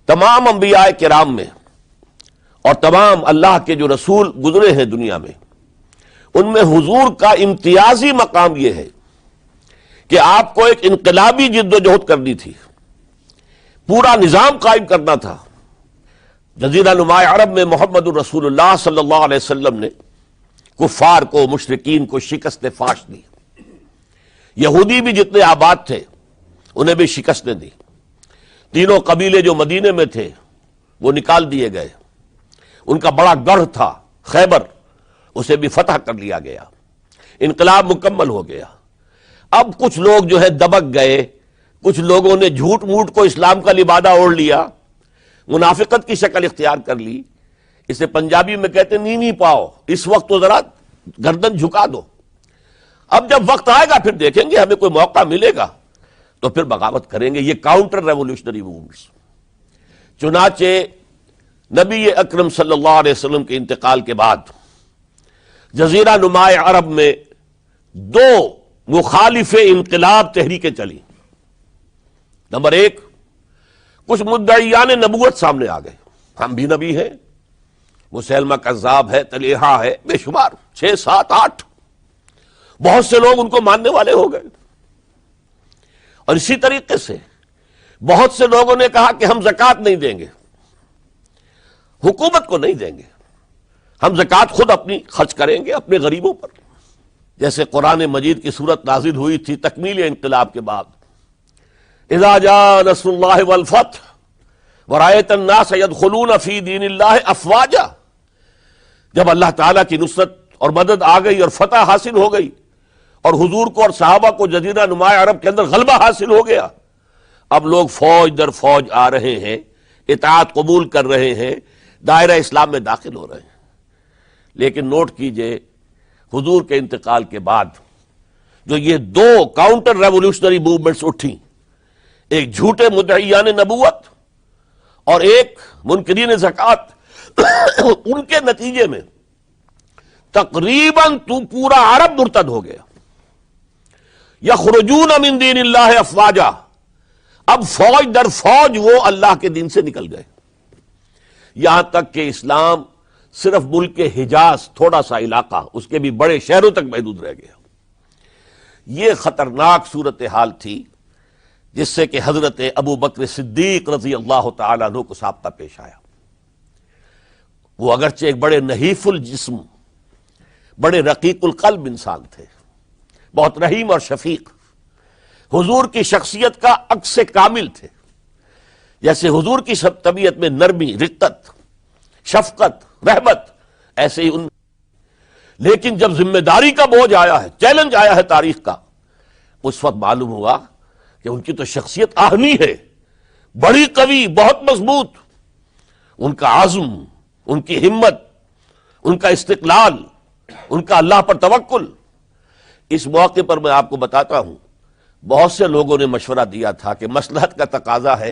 تمام انبیاء کرام میں اور تمام اللہ کے جو رسول گزرے ہیں دنیا میں، ان میں حضور کا امتیازی مقام یہ ہے کہ آپ کو ایک انقلابی جد و جہد کرنی تھی، پورا نظام قائم کرنا تھا۔ جزیرہ نماء عرب میں محمد الرسول اللہ صلی اللہ علیہ وسلم نے کفار کو، مشرکین کو شکست فاش دی۔ یہودی بھی جتنے آباد تھے انہیں بھی شکستیں دی۔ تینوں قبیلے جو مدینے میں تھے وہ نکال دیے گئے۔ ان کا بڑا گڑھ تھا خیبر، اسے بھی فتح کر لیا گیا، انقلاب مکمل ہو گیا۔ اب کچھ لوگ جو ہے دبک گئے، کچھ لوگوں نے جھوٹ موٹ کو اسلام کا لبادہ اوڑھ لیا، منافقت کی شکل اختیار کر لی۔ اسے پنجابی میں کہتے نینی پاؤ، اس وقت تو ذرا گردن جھکا دو، اب جب وقت آئے گا پھر دیکھیں گے، ہمیں کوئی موقع ملے گا تو پھر بغاوت کریں گے۔ یہ کاؤنٹر ریولوشنری موومنٹس۔ چنانچہ نبی اکرم صلی اللہ علیہ وسلم کے انتقال کے بعد جزیرہ نماء عرب میں دو مخالف انقلاب تحریکیں چلی۔ نمبر ایک، کچھ مدعیان نبوت سامنے آ گئے، ہم بھی نبی ہیں، مسیلمہ کذاب ہے، طلیحہ ہے، بے شمار 6 7 8، بہت سے لوگ ان کو ماننے والے ہو گئے۔ اور اسی طریقے سے بہت سے لوگوں نے کہا کہ ہم زکوٰۃ نہیں دیں گے، حکومت کو نہیں دیں گے، ہم زکوٰۃ خود اپنی خرچ کریں گے اپنے غریبوں پر۔ جیسے قرآن مجید کی صورت نازل ہوئی تھی تکمیل انقلاب کے بعد، اذا جاء نصر اللہ والفتح ورأیت الناس يدخلون فی دین اللہ افواجا، جب اللہ تعالیٰ کی نصرت اور مدد آ گئی اور فتح حاصل ہو گئی اور حضور کو اور صحابہ کو جزیرہ نماء عرب کے اندر غلبہ حاصل ہو گیا، اب لوگ فوج در فوج آ رہے ہیں، اطاعت قبول کر رہے ہیں، دائرہ اسلام میں داخل ہو رہے ہیں۔ لیکن نوٹ کیجئے، حضور کے انتقال کے بعد جو یہ دو کاؤنٹر ریولوشنری موومنٹس اٹھی، ایک جھوٹے مدعیان نبوت اور ایک منکرین زکوٰۃ، ان کے نتیجے میں تقریباً تو پورا عرب مرتد ہو گیا۔ یخرجون من دین اللہ افواجا، اب فوج در فوج وہ اللہ کے دین سے نکل گئے، یہاں تک کہ اسلام صرف ملک حجاز، تھوڑا سا علاقہ، اس کے بھی بڑے شہروں تک محدود رہ گیا۔ یہ خطرناک صورتحال تھی جس سے کہ حضرت ابو بکر صدیق رضی اللہ تعالیٰ عنہ کو سابقہ پیش آیا۔ وہ اگرچہ ایک بڑے نحیف الجسم، بڑے رقیق القلب انسان تھے، بہت رحیم اور شفیق، حضور کی شخصیت کا عکس کامل تھے۔ جیسے حضور کی طبیعت میں نرمی، رقت، شفقت، رحمت، ایسے ہی ان، لیکن جب ذمہ داری کا بوجھ آیا ہے، چیلنج آیا ہے تاریخ کا، اس وقت معلوم ہوا کہ ان کی تو شخصیت آہنی ہے، بڑی قوی، بہت مضبوط، ان کا عزم، ان کی ہمت، ان کا استقلال، ان کا اللہ پر توکل۔ اس موقع پر میں آپ کو بتاتا ہوں، بہت سے لوگوں نے مشورہ دیا تھا کہ مصلحت کا تقاضا ہے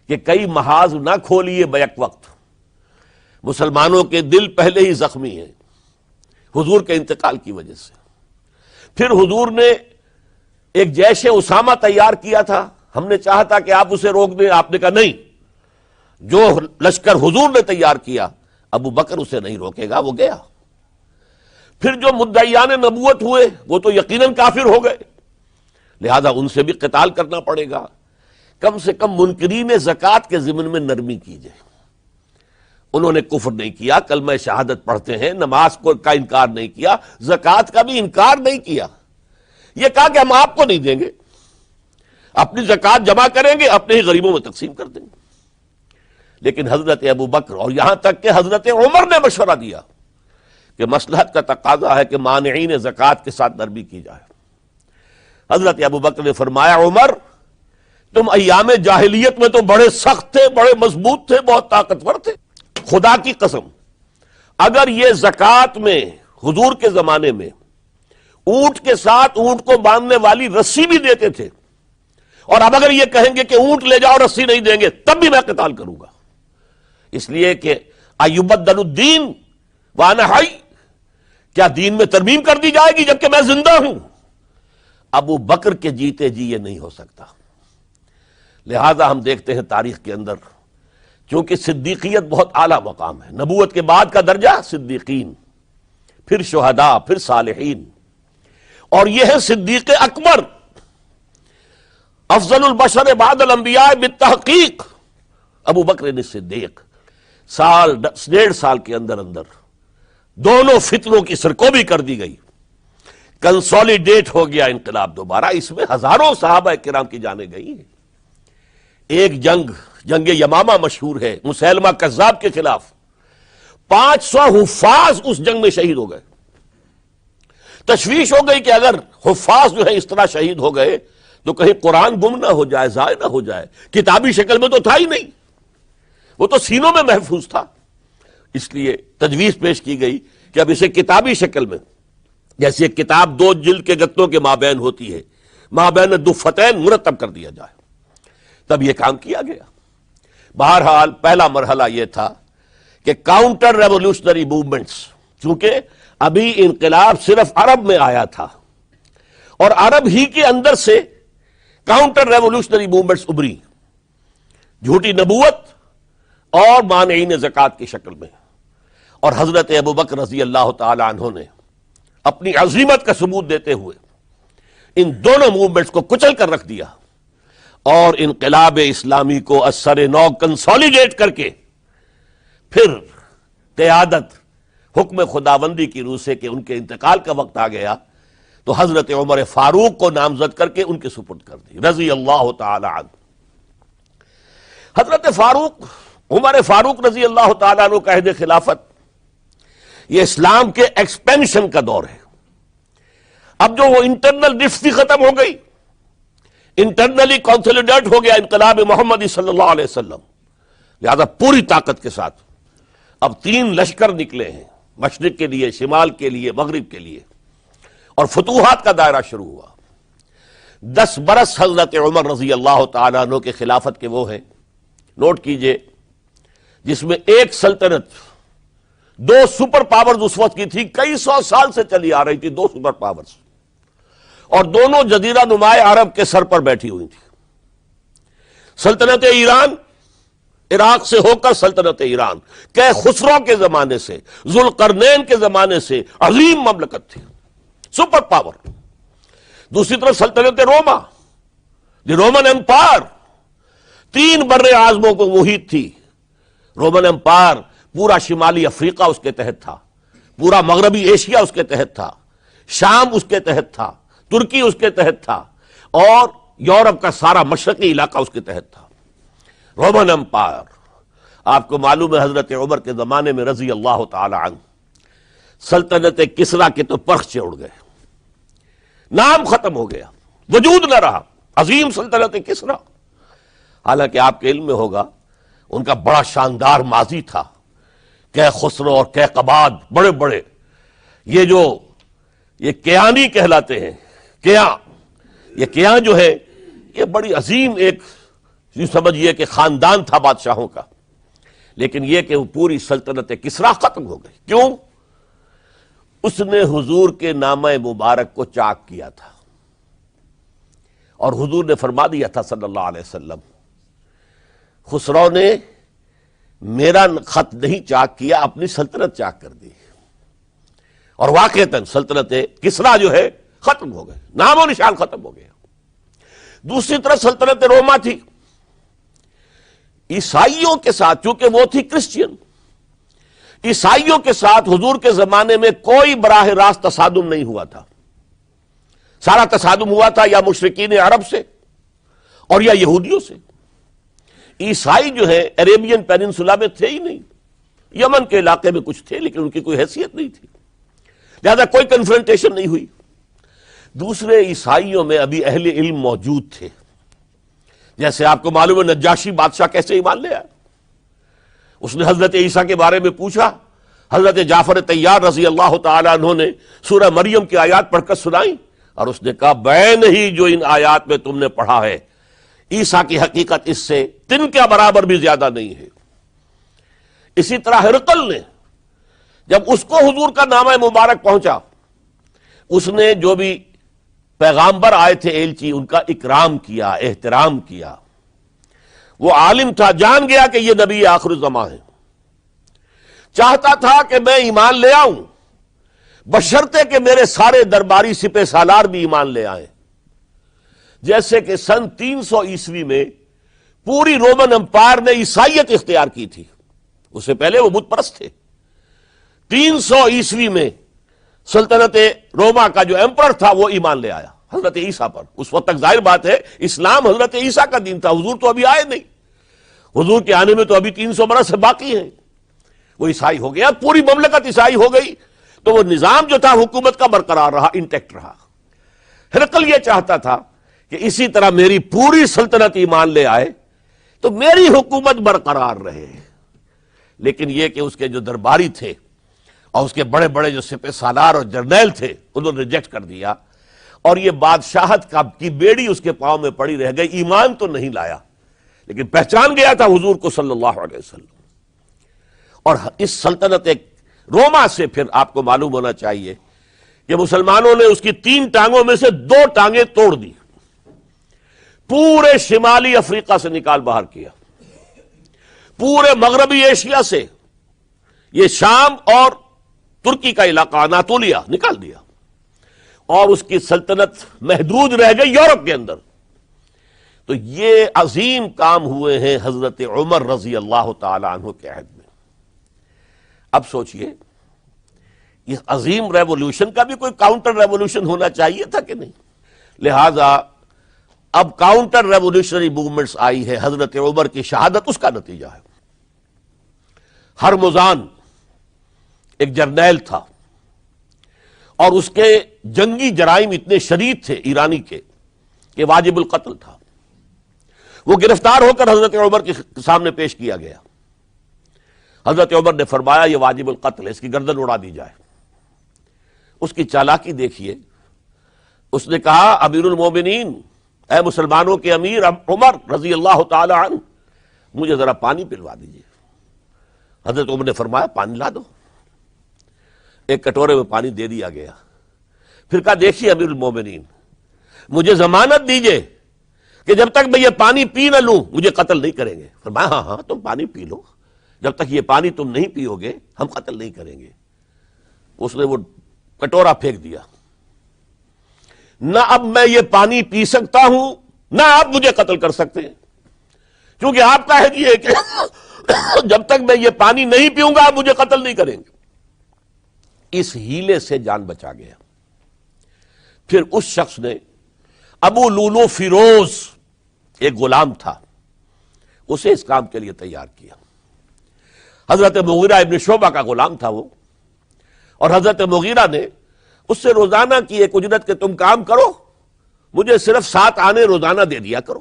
کہ کئی محاذ نہ کھولیے بیک وقت، مسلمانوں کے دل پہلے ہی زخمی ہیں حضور کے انتقال کی وجہ سے۔ پھر حضور نے ایک جیش اسامہ تیار کیا تھا، ہم نے چاہا تھا کہ آپ اسے روک دیں، آپ نے کہا نہیں، جو لشکر حضور نے تیار کیا ابو بکر اسے نہیں روکے گا، وہ گیا۔ پھر جو مدعیان نبوت ہوئے وہ تو یقیناً کافر ہو گئے، لہذا ان سے بھی قتال کرنا پڑے گا۔ کم سے کم منکرین زکوٰۃ کے ضمن میں نرمی کیجئے۔ انہوں نے کفر نہیں کیا، کلمہ شہادت پڑھتے ہیں، نماز کا انکار نہیں کیا، زکوٰۃ کا بھی انکار نہیں کیا، یہ کہا کہ ہم آپ کو نہیں دیں گے، اپنی زکوٰۃ جمع کریں گے، اپنے ہی غریبوں میں تقسیم کر دیں گے۔ لیکن حضرت ابو بکر اور یہاں تک کہ حضرت عمر نے مشورہ دیا کہ مصلحت کا تقاضا ہے کہ مانعین زکوٰۃ کے ساتھ نرمی کی جائے۔ حضرت ابو بکر نے فرمایا، عمر تم ایام جاہلیت میں تو بڑے سخت تھے، بڑے مضبوط تھے، بہت طاقتور تھے، خدا کی قسم اگر یہ زکوٰۃ میں حضور کے زمانے میں اونٹ کے ساتھ اونٹ کو باندھنے والی رسی بھی دیتے تھے، اور اب اگر یہ کہیں گے کہ اونٹ لے جاؤ رسی نہیں دیں گے، تب بھی میں قتال کروں گا، اس لیے کہ ایبدل الدین وانا حی، کیا دین میں ترمیم کر دی جائے گی جبکہ میں زندہ ہوں؟ ابو بکر کے جیتے جی یہ نہیں ہو سکتا۔ لہذا ہم دیکھتے ہیں تاریخ کے اندر چونکہ صدیقیت بہت اعلیٰ مقام ہے، نبوت کے بعد کا درجہ صدیقین، پھر شہداء، پھر صالحین، اور یہ ہے صدیق اکبر، افضل البشر بعد الانبیاء بالتحقیق ابو بکر صدیق۔ سال 1.5 سال کے اندر دونوں فتنوں کی سرکوبی کر دی گئی، کنسولیڈیٹ ہو گیا انقلاب دوبارہ۔ اس میں ہزاروں صحابہ کرام کی جانیں گئی ہیں۔ ایک جنگ یمامہ مشہور ہے، مسیلمہ کذاب کے خلاف 500 حفاظ اس جنگ میں شہید ہو گئے۔ تشویش ہو گئی کہ اگر حفاظ جو ہے اس طرح شہید ہو گئے تو کہیں قرآن گم نہ ہو جائے، ضائع نہ ہو جائے۔ کتابی شکل میں تو تھا ہی نہیں، وہ تو سینوں میں محفوظ تھا۔ اس لیے تجویز پیش کی گئی کہ اب اسے کتابی شکل میں، جیسے ایک کتاب 2 جلد کے گتوں کے مابین ہوتی ہے، مابین دفتین مرتب کر دیا جائے۔ تب یہ کام کیا گیا۔ بہرحال پہلا مرحلہ یہ تھا کہ کاؤنٹر ریولوشنری موومنٹس، چونکہ ابھی انقلاب صرف عرب میں آیا تھا اور عرب ہی کے اندر سے کاؤنٹر ریولوشنری موومنٹس ابری، جھوٹی نبوت اور مانعین زکوٰۃ کی شکل میں، اور حضرت ابوبکر رضی اللہ تعالی عنہ نے اپنی عظیمت کا ثبوت دیتے ہوئے ان دونوں موومنٹس کو کچل کر رکھ دیا اور انقلاب اسلامی کو اثر نو کنسولیڈیٹ کر کے پھر قیادت حکم خداوندی کی روح سے کہ ان کے انتقال کا وقت آ گیا تو حضرت عمر فاروق کو نامزد کر کے ان کے سپرد کر دی رضی اللہ تعالی عنہ۔ حضرت عمر فاروق رضی اللہ تعالیٰ عنہ کا عہد خلافت یہ اسلام کے ایکسپینشن کا دور ہے۔ اب جو وہ انٹرنل ڈفتی ختم ہو گئی، انٹرنلی کنسولیڈیٹ ہو گیا انقلاب محمدی صلی اللہ علیہ وسلم، لہذا پوری طاقت کے ساتھ اب 3 لشکر نکلے ہیں، مشرق کے لیے، شمال کے لیے، مغرب کے لیے، اور فتوحات کا دائرہ شروع ہوا۔ 10 برس حضرت عمر رضی اللہ تعالیٰ عنہ کے خلافت کے وہ ہیں، نوٹ کیجئے، جس میں ایک سلطنت 2 سپر پاورز اس وقت کی تھی، کئی 100 سال سے چلی آ رہی تھی، 2 سپر پاورز، اور دونوں جزیرہ نماء عرب کے سر پر بیٹھی ہوئی تھی۔ سلطنت ایران، عراق سے ہو کر سلطنت ایران، کہ خسرو کے زمانے سے، ذوالقرنین کے زمانے سے عظیم مملکت تھی، سپر پاور۔ دوسری طرف سلطنت روما، دی رومن امپائر، 3 بر اعظموں کو محیط تھی۔ رومن امپائر پورا شمالی افریقہ اس کے تحت تھا، پورا مغربی ایشیا اس کے تحت تھا، شام اس کے تحت تھا، ترکی اس کے تحت تھا، اور یورپ کا سارا مشرقی علاقہ اس کے تحت تھا۔ رومن امپائر، آپ کو معلوم ہے حضرت عمر کے زمانے میں رضی اللہ تعالی عنہ سلطنت کسریٰ کے تو پرخچے اڑ گئے، نام ختم ہو گیا، وجود نہ رہا عظیم سلطنت کسریٰ۔ حالانکہ آپ کے علم میں ہوگا ان کا بڑا شاندار ماضی تھا، کہ خسرو اور کہ قباد، بڑے بڑے یہ کیانی کہلاتے ہیں، یہ کیاں جو ہے یہ بڑی عظیم ایک یوں سمجھیے کہ خاندان تھا بادشاہوں کا، لیکن یہ کہ وہ پوری سلطنت کسریٰ ختم ہو گئی۔ کیوں؟ اس نے حضور کے نامہ مبارک کو چاک کیا تھا، اور حضور نے فرما دیا تھا صلی اللہ علیہ وسلم، خسرو نے میرا خط نہیں چاک کیا، اپنی سلطنت چاک کر دی، اور واقعتاً سلطنت کسریٰ جو ہے ختم ہو گئے، نام و نشان ختم ہو گیا۔ دوسری طرف سلطنت روما تھی، عیسائیوں کے ساتھ، چونکہ وہ تھی کرسچین، عیسائیوں کے ساتھ حضور کے زمانے میں کوئی براہ راست تصادم نہیں ہوا تھا، سارا تصادم ہوا تھا یا مشرکین عرب سے اور یا یہودیوں سے۔ عیسائی جو ہے عربین پیننسولا میں تھے ہی نہیں، یمن کے علاقے میں کچھ تھے لیکن ان کی کوئی حیثیت نہیں تھی، لہذا کوئی کنفرنٹیشن نہیں ہوئی۔ دوسرے عیسائیوں میں ابھی اہل علم موجود تھے، جیسے آپ کو معلوم ہے نجاشی بادشاہ کیسے ایمان لے آیا، اس نے حضرت عیسیٰ کے بارے میں پوچھا، حضرت جعفر طیار رضی اللہ تعالی عنہ نے سورہ مریم کی آیات پڑھ کر سنائی، اور اس نے کہا بے نہیں جو ان آیات میں تم نے پڑھا ہے، عیسیٰ کی حقیقت اس سے تن کے برابر بھی زیادہ نہیں ہے۔ اسی طرح ہرقل نے جب اس کو حضور کا نامہ مبارک پہنچا، اس نے جو بھی پیغامبر آئے تھے ایلچی، ان کا اکرام کیا، احترام کیا، وہ عالم تھا، جان گیا کہ یہ نبی آخر الزماں ہے، چاہتا تھا کہ میں ایمان لے آؤں بشرطے کہ میرے سارے درباری سپہ سالار بھی ایمان لے آئیں۔ جیسے کہ سن 300 عیسوی میں پوری رومن امپائر نے عیسائیت اختیار کی تھی، اس سے پہلے وہ بت پرست تھے۔ 300 عیسوی میں سلطنت روما کا جو ایمپرر تھا وہ ایمان لے آیا حضرت عیسیٰ پر۔ اس وقت تک ظاہر بات ہے اسلام حضرت عیسیٰ کا دین تھا، حضور تو ابھی آئے نہیں، حضور کے آنے میں تو ابھی 300 برس سے باقی ہیں۔ وہ عیسائی ہو گیا، پوری مملکت عیسائی ہو گئی، تو وہ نظام جو تھا حکومت کا برقرار رہا، انٹیکٹ رہا۔ ہرقل یہ چاہتا تھا کہ اسی طرح میری پوری سلطنت ایمان لے آئے تو میری حکومت برقرار رہے، لیکن یہ کہ اس کے جو درباری تھے اور اس کے بڑے بڑے جو سپہ سالار اور جرنیل تھے انہوں نے ریجیکٹ کر دیا، اور یہ بادشاہت کی بیڑی اس کے پاؤں میں پڑی رہ گئی۔ ایمان تو نہیں لایا لیکن پہچان گیا تھا حضور کو صلی اللہ علیہ وسلم۔ اور اس سلطنت روما سے پھر آپ کو معلوم ہونا چاہیے کہ مسلمانوں نے اس کی 3 ٹانگوں میں سے 2 ٹانگیں توڑ دی، پورے شمالی افریقہ سے نکال باہر کیا، پورے مغربی ایشیا سے، یہ شام اور ترکی کا علاقہ اناطولیہ نکال دیا، اور اس کی سلطنت محدود رہ گئی یورپ کے اندر۔ تو یہ عظیم کام ہوئے ہیں حضرت عمر رضی اللہ تعالی عنہ کے عہد میں۔ اب سوچئے اس عظیم ریولوشن کا بھی کوئی کاؤنٹر ریولوشن ہونا چاہیے تھا کہ نہیں؟ لہذا اب کاؤنٹر ریولوشنری موومنٹس آئی ہے، حضرت عمر کی شہادت اس کا نتیجہ ہے۔ ہرمزان ایک جرنیل تھا اور اس کے جنگی جرائم اتنے شدید تھے ایرانی کے کہ واجب القتل تھا۔ وہ گرفتار ہو کر حضرت عمر کے سامنے پیش کیا گیا۔ حضرت عمر نے فرمایا یہ واجب القتل ہے، اس کی گردن اڑا دی جائے۔ اس کی چالاکی دیکھیے، اس نے کہا امیر المومنین، اے مسلمانوں کے امیر عمر رضی اللہ تعالی عنہ، مجھے ذرا پانی پلوا دیجیے۔ حضرت عمر نے فرمایا پانی لا دو۔ ایک کٹورے میں پانی دے دیا گیا، پھر کہا دیکھیے امیر المومنین، مجھے ضمانت دیجیے کہ جب تک میں یہ پانی پی نہ لوں مجھے قتل نہیں کریں گے۔ فرمایا ہاں ہاں تم پانی پی لو، جب تک یہ پانی تم نہیں پیو گے ہم قتل نہیں کریں گے۔ اس نے وہ کٹورا پھینک دیا۔ نہ اب میں یہ پانی پی سکتا ہوں نہ آپ مجھے قتل کر سکتے ہیں، کیونکہ آپ کا ہے یہ کہ جب تک میں یہ پانی نہیں پیوں گا آپ مجھے قتل نہیں کریں گے۔ اس ہیلے سے جان بچا گیا۔ پھر اس شخص نے ابو لولو فیروز، ایک غلام تھا، اسے اس کام کے لیے تیار کیا۔ حضرت مغیرہ ابن شعبہ کا غلام تھا وہ، اور حضرت مغیرہ نے اس سے روزانہ کی ایک اجرت کہ تم کام کرو، مجھے صرف 7 آنے روزانہ دے دیا کرو۔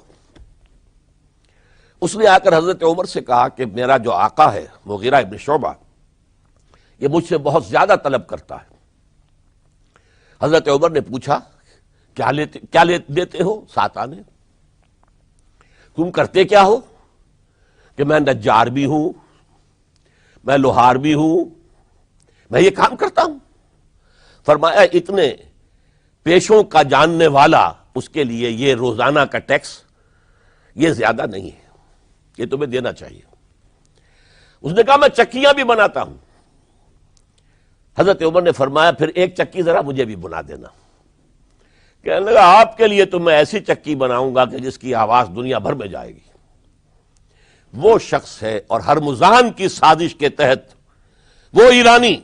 اس نے آ کر حضرت عمر سے کہا کہ میرا جو آقا ہے مغیرہ ابن شعبہ یہ مجھ سے بہت زیادہ طلب کرتا ہے۔ حضرت عمر نے پوچھا کیا دیتے ہو؟ 7 آنے۔ تم کرتے کیا ہو؟ کہ میں نجار بھی ہوں، میں لوہار بھی ہوں، میں یہ کام کرتا ہوں۔ فرمایا اتنے پیشوں کا جاننے والا اس کے لیے یہ روزانہ کا ٹیکس یہ زیادہ نہیں ہے، یہ تمہیں دینا چاہیے۔ اس نے کہا میں چکیاں بھی بناتا ہوں۔ حضرت عمر نے فرمایا پھر ایک چکی ذرا مجھے بھی بنا دینا۔ کہنے لگا آپ کے لیے تو میں ایسی چکی بناؤں گا کہ جس کی آواز دنیا بھر میں جائے گی۔ وہ شخص ہے اور ہرمزان کی سازش کے تحت وہ ایرانی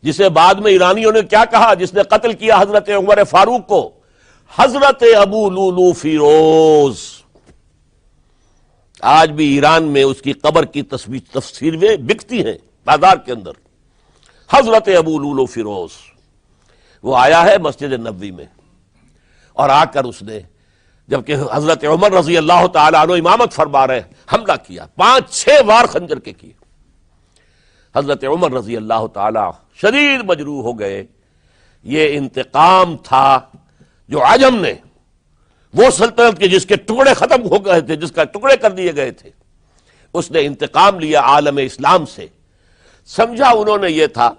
جسے بعد میں ایرانیوں نے کیا کہا، جس نے قتل کیا حضرت عمر فاروق کو، حضرت ابو لولو فیروز۔ آج بھی ایران میں اس کی قبر کی تفسیریں بکتی ہیں بازار کے اندر، حضرت ابو لولو فیروز۔ وہ آیا ہے مسجد نبوی میں اور آ کر اس نے جبکہ حضرت عمر رضی اللہ تعالی عنہ امامت فرما رہے حملہ کیا، 5-6 وار خنجر کے کیے۔ حضرت عمر رضی اللہ تعالی شدید مجروح ہو گئے۔ یہ انتقام تھا جو عجم نے، وہ سلطنت کے جس کے ٹکڑے ختم ہو گئے تھے، جس کا ٹکڑے کر دیے گئے تھے، اس نے انتقام لیا عالم اسلام سے۔ سمجھا انہوں نے یہ تھا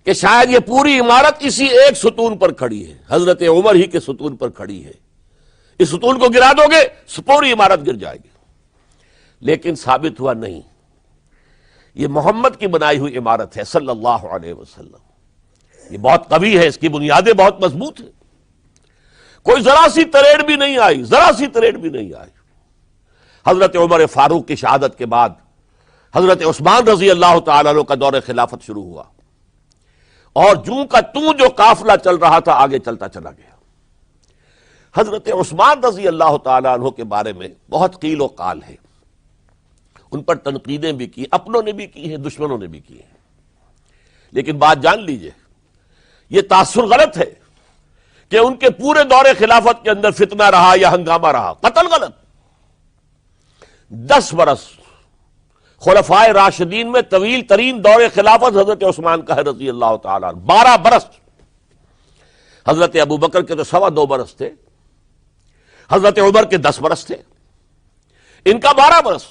کہ شاید یہ پوری عمارت اسی ایک ستون پر کھڑی ہے، حضرت عمر ہی کے ستون پر کھڑی ہے، اس ستون کو گرا دو گے پوری عمارت گر جائے گی۔ لیکن ثابت ہوا نہیں، یہ محمد کی بنائی ہوئی عمارت ہے صلی اللہ علیہ وسلم، یہ بہت قوی ہے، اس کی بنیادیں بہت مضبوط ہیں، کوئی ذرا سی تریڑ بھی نہیں آئی، ذرا سی تریڑ بھی نہیں آئی۔ حضرت عمر فاروق کی شہادت کے بعد حضرت عثمان رضی اللہ تعالیٰ عنہ کا دور خلافت شروع ہوا، اور جوں کا توں جو قافلہ چل رہا تھا آگے چلتا چلا گیا۔ حضرت عثمان رضی اللہ تعالیٰ عنہ کے بارے میں بہت قیل و قال ہے، ان پر تنقیدیں بھی کی، اپنوں نے بھی کی ہیں، دشمنوں نے بھی کی ہیں، لیکن بات جان لیجئے، یہ تاثر غلط ہے کہ ان کے پورے دور خلافت کے اندر فتنہ رہا یا ہنگامہ رہا، قتل غلط۔ 10 برس خلفائے راشدین میں طویل ترین دور خلافت حضرت عثمان کا ہے رضی اللہ تعالیٰ عنہ، 12 برس۔ حضرت ابو بکر کے تو 2.25 برس تھے، حضرت عمر کے 10 برس تھے، ان کا 12 برس،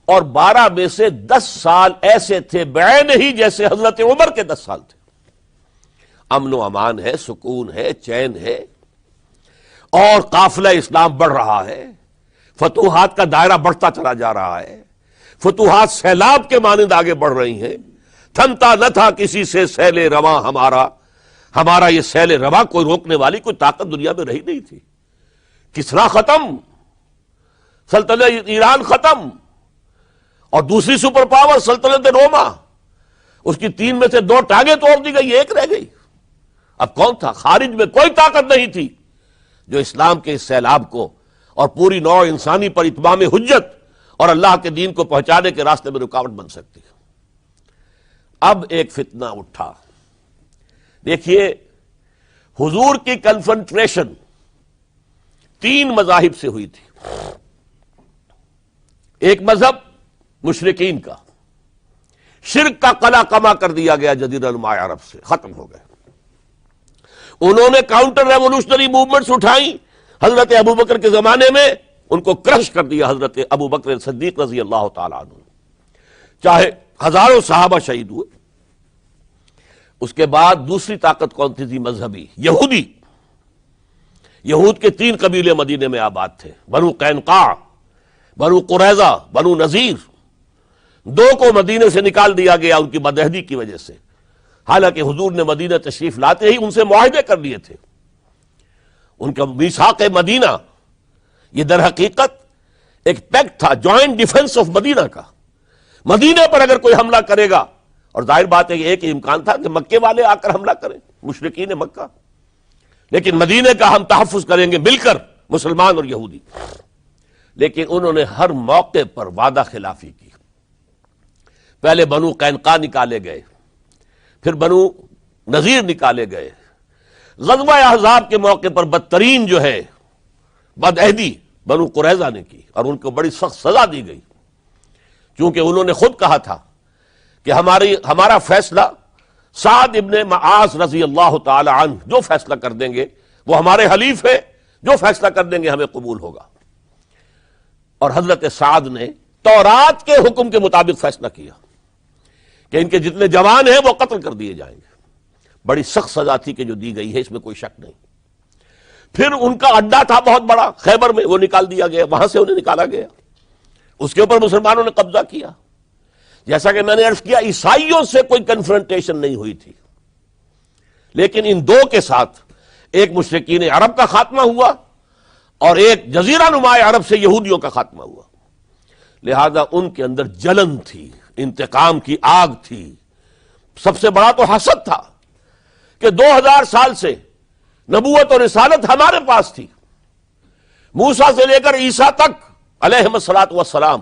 اور 12 میں سے 10 سال ایسے تھے بعین ہی جیسے حضرت عمر کے 10 سال تھے۔ امن و امان ہے، سکون ہے، چین ہے، اور قافلہ اسلام بڑھ رہا ہے، فتوحات کا دائرہ بڑھتا چلا جا رہا ہے، فتوحات سیلاب کے مانند آگے بڑھ رہی ہیں، تھمتا نہ تھا کسی سے سیل رواں ہمارا یہ سیل رواں کوئی روکنے والی کوئی طاقت دنیا میں رہی نہیں تھی۔ کسرا ختم، سلطنت ایران ختم، اور دوسری سپر پاور سلطنت روما، اس کی 3 میں سے 2 ٹانگیں توڑ دی گئی، 1 رہ گئی۔ اب کون تھا؟ خارج میں کوئی طاقت نہیں تھی جو اسلام کے اس سیلاب کو اور پوری نوع انسانی پر اتمام حجت اور اللہ کے دین کو پہنچانے کے راستے میں رکاوٹ بن سکتی ہے۔ اب ایک فتنہ اٹھا، دیکھیے حضور کی کنفرنٹریشن 3 مذاہب سے ہوئی تھی۔ ایک مذہب مشرکین کا، شرک کا قلع کما کر دیا گیا جزیرہ نما عرب سے، ختم ہو گئے۔ انہوں نے کاؤنٹر ریولوشنری موومنٹس اٹھائیں حضرت ابو بکر کے زمانے میں، ان کو کرش کر دیا حضرت ابو بکر صدیق رضی اللہ تعالیٰ عنہ، چاہے ہزاروں صحابہ شہید ہوئے۔ اس کے بعد دوسری طاقت کون تھی؟ مذہبی یہودی۔ یہود کے 3 قبیلے مدینے میں آباد تھے، بنو قینقاع، بنو قریظہ، بنو نذیر۔ 2 کو مدینے سے نکال دیا گیا ان کی بدعہدی کی وجہ سے، حالانکہ حضور نے مدینہ تشریف لاتے ہی ان سے معاہدے کر لیے تھے۔ ان کا میثاق مدینہ یہ در حقیقت ایک پیکٹ تھا، جوائنٹ ڈیفنس آف مدینہ کا۔ مدینہ پر اگر کوئی حملہ کرے گا، اور ظاہر بات ہے کہ ایک امکان تھا کہ مکے والے آ کر حملہ کریں، مشرکین مکہ، لیکن مدینہ کا ہم تحفظ کریں گے مل کر، مسلمان اور یہودی۔ لیکن انہوں نے ہر موقع پر وعدہ خلافی کی۔ پہلے بنو قینقاع نکالے گئے، پھر بنو نذیر نکالے گئے۔ غزوہ احزاب کے موقع پر بدترین جو ہے بدعہدی بنو قریظہ نے کی، اور ان کو بڑی سخت سزا دی گئی، چونکہ انہوں نے خود کہا تھا کہ ہمارا فیصلہ سعد ابن معاذ رضی اللہ تعالی عنہ جو فیصلہ کر دیں گے وہ ہمارے حلیف ہے، جو فیصلہ کر دیں گے ہمیں قبول ہوگا۔ اور حضرت سعد نے تورات کے حکم کے مطابق فیصلہ کیا کہ ان کے جتنے جوان ہیں وہ قتل کر دیے جائیں گے۔ بڑی سخت سزا تھی کہ جو دی گئی ہے، اس میں کوئی شک نہیں۔ پھر ان کا اڈا تھا بہت بڑا خیبر میں، وہ نکال دیا گیا، وہاں سے انہیں نکالا گیا، اس کے اوپر مسلمانوں نے قبضہ کیا۔ جیسا کہ میں نے عرض کیا، عیسائیوں سے کوئی کنفرنٹیشن نہیں ہوئی تھی، لیکن ان 2 کے ساتھ ایک مشرکین عرب کا خاتمہ ہوا اور ایک جزیرہ نما عرب سے یہودیوں کا خاتمہ ہوا۔ لہذا ان کے اندر جلن تھی، انتقام کی آگ تھی۔ سب سے بڑا تو حسد تھا کہ 2000 سال سے نبوت اور رسالت ہمارے پاس تھی، موسیٰ سے لے کر عیسیٰ تک علیہم الصلاۃ والسلام،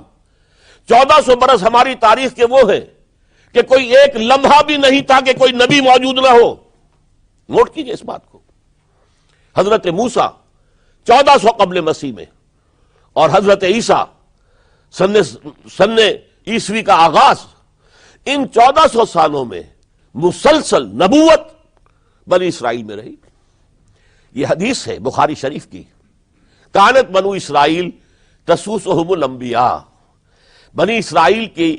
1400 برس ہماری تاریخ کے وہ ہیں کہ کوئی ایک لمحہ بھی نہیں تھا کہ کوئی نبی موجود نہ ہو۔ نوٹ کیجئے اس بات کو، حضرت موسیٰ 1400 قبل مسیح میں، اور حضرت عیسیٰ سن عیسوی کا آغاز، ان 1400 سالوں میں مسلسل نبوت بنی اسرائیل میں رہی۔ یہ حدیث ہے بخاری شریف کی، کانت بنو اسرائیل تسوسہم الانبیاء، بنی اسرائیل کی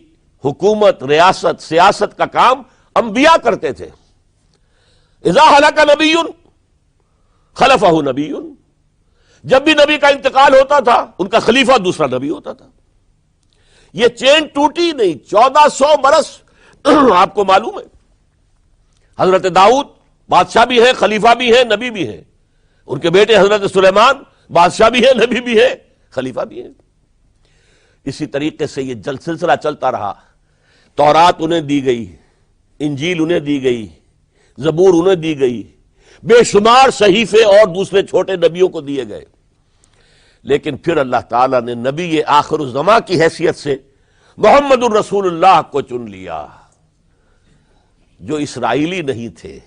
حکومت، ریاست، سیاست کا کام انبیاء کرتے تھے۔ اذا ہلک نبی خلفہ نبی، جب بھی نبی کا انتقال ہوتا تھا ان کا خلیفہ دوسرا نبی ہوتا تھا۔ یہ چین ٹوٹی نہیں. 1400 برس آپ کو معلوم ہے حضرت داؤد بادشاہ بھی ہے، خلیفہ بھی ہے، نبی بھی ہے. ان کے بیٹے حضرت سلیمان بادشاہ بھی ہے، نبی بھی ہے، خلیفہ بھی ہے. اسی طریقے سے یہ سلسلہ چلتا رہا. تورات انہیں دی گئی، انجیل انہیں دی گئی، زبور انہیں دی گئی، بے شمار صحیفے اور دوسرے چھوٹے نبیوں کو دیے گئے. لیکن پھر اللہ تعالیٰ نے نبی آخر الزماں کی حیثیت سے محمد الرسول اللہ کو چن لیا، جو اسرائیلی نہیں تھے،